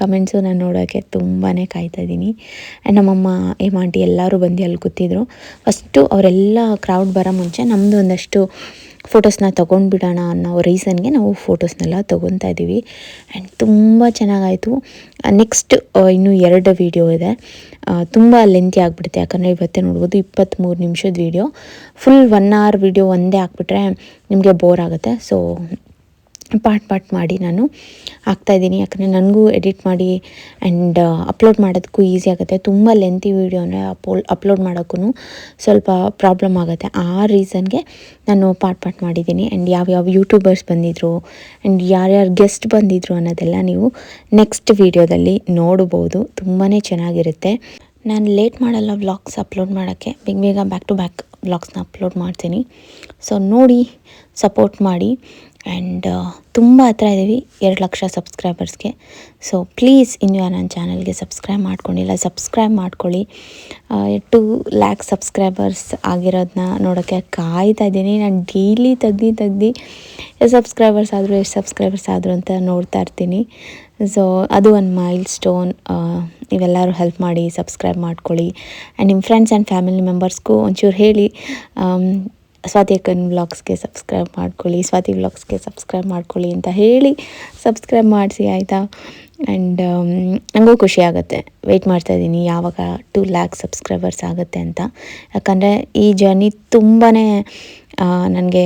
ಕಮೆಂಟ್ಸು ನಾನು ನೋಡೋಕ್ಕೆ ತುಂಬಾ ಕಾಯ್ತಾ ಇದ್ದೀನಿ. ಆ್ಯಂಡ್ ನಮ್ಮಮ್ಮ ಆಂಟಿ ಎಲ್ಲರೂ ಬಂದು ಅಲ್ಲಿ ಕೂತಿದ್ರು. ಫಸ್ಟು ಅವರೆಲ್ಲ ಕ್ರೌಡ್ ಬರೋ ಮುಂಚೆ ನಮ್ಮದು ಒಂದಷ್ಟು ಫೋಟೋಸ್ನ ತೊಗೊಂಡ್ಬಿಡೋಣ ಅನ್ನೋ ರೀಸನ್ಗೆ ನಾವು ಫೋಟೋಸ್ನೆಲ್ಲ ತೊಗೊತಾ ಇದ್ದೀವಿ. ಆ್ಯಂಡ್ ತುಂಬ ಚೆನ್ನಾಗಾಯಿತು. ನೆಕ್ಸ್ಟ್ ಇನ್ನೂ 2 ವೀಡಿಯೋ ಇದೆ. ತುಂಬ ಲೆಂತಿ ಆಗಿಬಿಡುತ್ತೆ, ಯಾಕಂದರೆ ಇವತ್ತೇ ನೋಡ್ಬೋದು 23 ನಿಮಿಷದ ವೀಡಿಯೋ. ಫುಲ್ 1 hour ವೀಡಿಯೋ ಒಂದೇ ಹಾಕ್ಬಿಟ್ರೆ ನಿಮಗೆ ಬೋರ್ ಆಗುತ್ತೆ. ಸೊ ಪಾರ್ಟ್ ಮಾಡಿ ನಾನು ಹಾಕ್ತಾಯಿದ್ದೀನಿ, ಯಾಕಂದರೆ ನನಗೂ ಎಡಿಟ್ ಮಾಡಿ ಆ್ಯಂಡ್ ಅಪ್ಲೋಡ್ ಮಾಡೋದಕ್ಕೂ ಈಸಿ ಆಗುತ್ತೆ. ತುಂಬ ಲೆಂತಿ ವೀಡಿಯೋ ಅಂದರೆ ಅಪ್ಲೋಡ್ ಮಾಡೋಕ್ಕೂ ಸ್ವಲ್ಪ ಪ್ರಾಬ್ಲಮ್ ಆಗುತ್ತೆ. ಆ ರೀಸನ್ಗೆ ನಾನು ಪಾರ್ಟ್ ಮಾಡಿದ್ದೀನಿ. ಆ್ಯಂಡ್ ಯಾವ್ಯಾವ ಯೂಟ್ಯೂಬರ್ಸ್ ಬಂದಿದ್ದರು ಆ್ಯಂಡ್ ಯಾರ್ಯಾರು ಗೆಸ್ಟ್ ಬಂದಿದ್ದರು ಅನ್ನೋದೆಲ್ಲ ನೀವು ನೆಕ್ಸ್ಟ್ ವೀಡಿಯೋದಲ್ಲಿ ನೋಡ್ಬೋದು. ತುಂಬಾ ಚೆನ್ನಾಗಿರುತ್ತೆ. ನಾನು ಲೇಟ್ ಮಾಡಲ್ಲ ವ್ಲಾಗ್ಸ್ ಅಪ್ಲೋಡ್ ಮಾಡೋಕ್ಕೆ, ಬೇಗ ಬ್ಯಾಕ್ ಟು ಬ್ಯಾಕ್ ವ್ಲಾಗ್ಸ್ನ ಅಪ್ಲೋಡ್ ಮಾಡ್ತೀನಿ. ಸೊ ನೋಡಿ, ಸಪೋರ್ಟ್ ಮಾಡಿ. ಆ್ಯಂಡ್ ತುಂಬ ಹತ್ರ ಇದ್ದೀವಿ 2 ಲಕ್ಷ ಸಬ್ಸ್ಕ್ರೈಬರ್ಸ್ಗೆ. ಸೊ ಪ್ಲೀಸ್ ಇನ್ನೂ ನನ್ನ ಚಾನಲ್ಗೆ ಸಬ್ಸ್ಕ್ರೈಬ್ ಮಾಡ್ಕೊಂಡಿಲ್ಲ, ಸಬ್ಸ್ಕ್ರೈಬ್ ಮಾಡ್ಕೊಳ್ಳಿ. 2 ಲ್ಯಾಕ್ ಸಬ್ಸ್ಕ್ರೈಬರ್ಸ್ ಆಗಿರೋದನ್ನ ನೋಡೋಕ್ಕೆ ಕಾಯ್ತಾ ಇದ್ದೀನಿ. ನಾನು ಡೈಲಿ ತೆಗ್ದು ಎಷ್ಟು ಸಬ್ಸ್ಕ್ರೈಬರ್ಸ್ ಆದರು ಅಂತ ನೋಡ್ತಾ ಇರ್ತೀನಿ. ಸೊ ಅದು ಒಂದು ಮೈಲ್ ಸ್ಟೋನ್. ನೀವೆಲ್ಲರೂ ಹೆಲ್ಪ್ ಮಾಡಿ, ಸಬ್ಸ್ಕ್ರೈಬ್ ಮಾಡ್ಕೊಳ್ಳಿ. ಆ್ಯಂಡ್ ನಿಮ್ಮ ಫ್ರೆಂಡ್ಸ್ ಆ್ಯಂಡ್ ಫ್ಯಾಮಿಲಿ ಮೆಂಬರ್ಸ್ಗೂ ಒಂಚೂರು ಹೇಳಿ, ಸ್ವಾತಿ ಅಕ್ಕನ ವ್ಲಾಗ್ಸ್ಗೆ ಸಬ್ಸ್ಕ್ರೈಬ್ ಮಾಡ್ಕೊಳ್ಳಿ, ಸ್ವಾತಿ ವ್ಲಾಗ್ಸ್ಗೆ ಸಬ್ಸ್ಕ್ರೈಬ್ ಮಾಡ್ಕೊಳ್ಳಿ ಅಂತ ಹೇಳಿ ಸಬ್ಸ್ಕ್ರೈಬ್ ಮಾಡಿಸಿ, ಆಯಿತಾ? ಆ್ಯಂಡ್ ನನಗೂ ಖುಷಿ ಆಗುತ್ತೆ. ವೆಯ್ಟ್ ಮಾಡ್ತಾಯಿದ್ದೀನಿ ಯಾವಾಗ 2 ಲ್ಯಾಕ್ ಸಬ್ಸ್ಕ್ರೈಬರ್ಸ್ ಆಗುತ್ತೆ ಅಂತ. ಯಾಕಂದರೆ ಈ ಜರ್ನಿ ತುಂಬಾ ನನಗೆ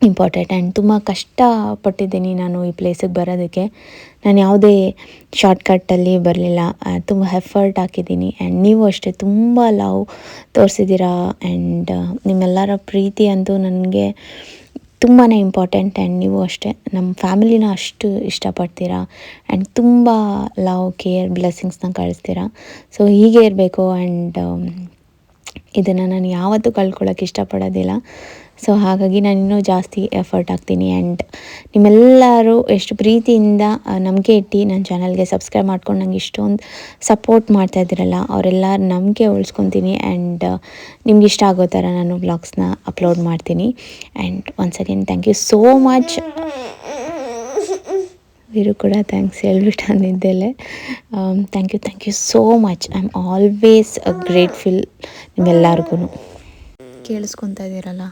ಇಂಪಾರ್ಟೆಂಟ್. ಆ್ಯಂಡ್ ತುಂಬ ಕಷ್ಟಪಟ್ಟಿದ್ದೀನಿ ನಾನು ಈ ಪ್ಲೇಸಿಗೆ ಬರೋದಕ್ಕೆ. ನಾನು ಯಾವುದೇ ಶಾರ್ಟ್ಕಟ್ಟಲ್ಲಿ ಬರಲಿಲ್ಲ, ತುಂಬ ಎಫರ್ಟ್ ಹಾಕಿದ್ದೀನಿ. ಆ್ಯಂಡ್ ನೀವು ಅಷ್ಟೇ ತುಂಬ ಲವ್ ತೋರಿಸಿದ್ದೀರಾ. ಆ್ಯಂಡ್ ನಿಮ್ಮೆಲ್ಲರ ಪ್ರೀತಿ ಅಂತೂ ನನಗೆ ತುಂಬಾ ಇಂಪಾರ್ಟೆಂಟ್. ಆ್ಯಂಡ್ ನೀವು ಅಷ್ಟೇ ನಮ್ಮ ಫ್ಯಾಮಿಲಿನ ಅಷ್ಟು ಇಷ್ಟಪಡ್ತೀರಾ. ಆ್ಯಂಡ್ ತುಂಬ ಲವ್, ಕೇರ್, ಬ್ಲೆಸ್ಸಿಂಗ್ಸ್ನ ಕಳಿಸ್ತೀರಾ. ಸೊ ಹೀಗೆ ಇರಬೇಕು. ಆ್ಯಂಡ್ ಇದನ್ನು ನಾನು ಯಾವತ್ತೂ ಕಳ್ಕೊಳ್ಳೋಕೆ ಇಷ್ಟಪಡೋದಿಲ್ಲ. ಸೊ ಹಾಗಾಗಿ ನಾನು ಇನ್ನೂ ಜಾಸ್ತಿ ಎಫರ್ಟ್ ಹಾಕ್ತೀನಿ. ಆ್ಯಂಡ್ ನಿಮ್ಮೆಲ್ಲರೂ ಎಷ್ಟು ಪ್ರೀತಿಯಿಂದ ನಂಬಿಕೆ ಇಟ್ಟು ನನ್ನ ಚಾನಲ್ಗೆ ಸಬ್ಸ್ಕ್ರೈಬ್ ಮಾಡ್ಕೊಂಡು ನಂಗೆ ಇಷ್ಟೊಂದು ಸಪೋರ್ಟ್ ಮಾಡ್ತಾಯಿದ್ದೀರಲ್ಲ, ಅವರೆಲ್ಲ ನಂಬಿಕೆ ಉಳಿಸ್ಕೊತೀನಿ. ಆ್ಯಂಡ್ ನಿಮ್ಗೆ ಇಷ್ಟ ಆಗೋ ಥರ ನಾನು ವ್ಲಾಗ್ಸ್ನ ಅಪ್ಲೋಡ್ ಮಾಡ್ತೀನಿ. And once again thank you so much. Veeru ಕೂಡ ಥ್ಯಾಂಕ್ಸ್ ಹೇಳ್ಬಿಟ್ಟು ನಿದ್ದೆಲೆ. Thank you so much. I am always grateful ನಿಮ್ಮೆಲ್ಲರಿಗೂ. ಕೇಳಿಸ್ಕೊತಾ ಇದ್ದೀರಲ್ಲ,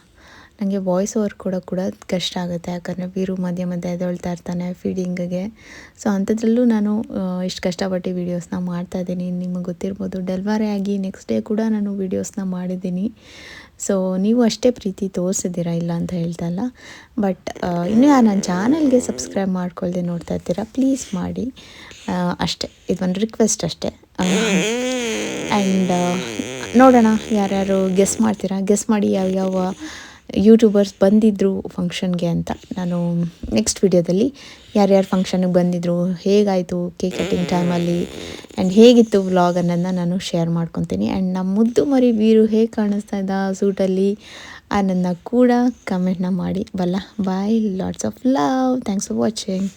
ನನಗೆ ವಾಯ್ಸ್ ಓವರ್ ಕೊಡೋಕ್ಕೆ ಕೂಡ ಕಷ್ಟ ಆಗುತ್ತೆ, ಯಾಕಂದರೆ ವೀರು ಮಧ್ಯೆ ಎದ್ದೇಳ್ತಾ ಇರ್ತಾನೆ ಫೀಡಿಂಗಿಗೆ. ಸೊ ಅಂಥದ್ರಲ್ಲೂ ನಾನು ಇಷ್ಟು ಕಷ್ಟಪಟ್ಟು ವೀಡಿಯೋಸ್ನ ಮಾಡ್ತಾಯಿದ್ದೀನಿ. ನಿಮಗೆ ಗೊತ್ತಿರ್ಬೋದು, ಡೆಲಿವರಿ ಆಗಿ ನೆಕ್ಸ್ಟ್ ಡೇ ಕೂಡ ನಾನು ವೀಡಿಯೋಸ್ನ ಮಾಡಿದ್ದೀನಿ. ಸೊ ನೀವು ಅಷ್ಟೇ ಪ್ರೀತಿ ತೋರಿಸಿದ್ದೀರ, ಇಲ್ಲ ಅಂತ ಹೇಳ್ತಾ ಇಲ್ಲ. ಬಟ್ ಇನ್ನೂ ನನ್ನ ಚಾನಲ್ಗೆ ಸಬ್ಸ್ಕ್ರೈಬ್ ಮಾಡ್ಕೊಳ್ದೆ ನೋಡ್ತಾ ಇರ್ತೀರಾ, ಪ್ಲೀಸ್ ಮಾಡಿ ಅಷ್ಟೇ. ಇದೊಂದು ರಿಕ್ವೆಸ್ಟ್ ಅಷ್ಟೇ. ಆ್ಯಂಡ್ ನೋಡೋಣ ಯಾರ್ಯಾರು ಗೆಸ್ ಮಾಡ್ತೀರಾ, ಗೆಸ್ ಮಾಡಿ ಯಾವ್ಯಾವ ಯೂಟ್ಯೂಬರ್ಸ್ ಬಂದಿದ್ದರು ಫಂಕ್ಷನ್ಗೆ ಅಂತ. ನಾನು ನೆಕ್ಸ್ಟ್ ವಿಡಿಯೋದಲ್ಲಿ ಯಾರ್ಯಾರು ಫಂಕ್ಷನ್ಗೆ ಬಂದಿದ್ದರು, ಹೇಗಾಯಿತು ಕೇಕ್ ಕಟ್ಟಿಂಗ್ ಟೈಮಲ್ಲಿ, ಆ್ಯಂಡ್ ಹೇಗಿತ್ತು ವ್ಲಾಗ್ ಅನ್ನೋದನ್ನ ನಾನು ಶೇರ್ ಮಾಡ್ಕೊತೀನಿ. ಆ್ಯಂಡ್ ನಮ್ಮ ಮುದ್ದು ಮರಿ ವೀರು ಹೇಗೆ ಕಾಣಿಸ್ತಾ ಇದ್ದ ಸೂಟಲ್ಲಿ ಅನ್ನೋದನ್ನ ಕೂಡ ಕಮೆಂಟ್ನ ಮಾಡಿ ಬಲ್ಲ. Bye, lots of love, thanks for watching.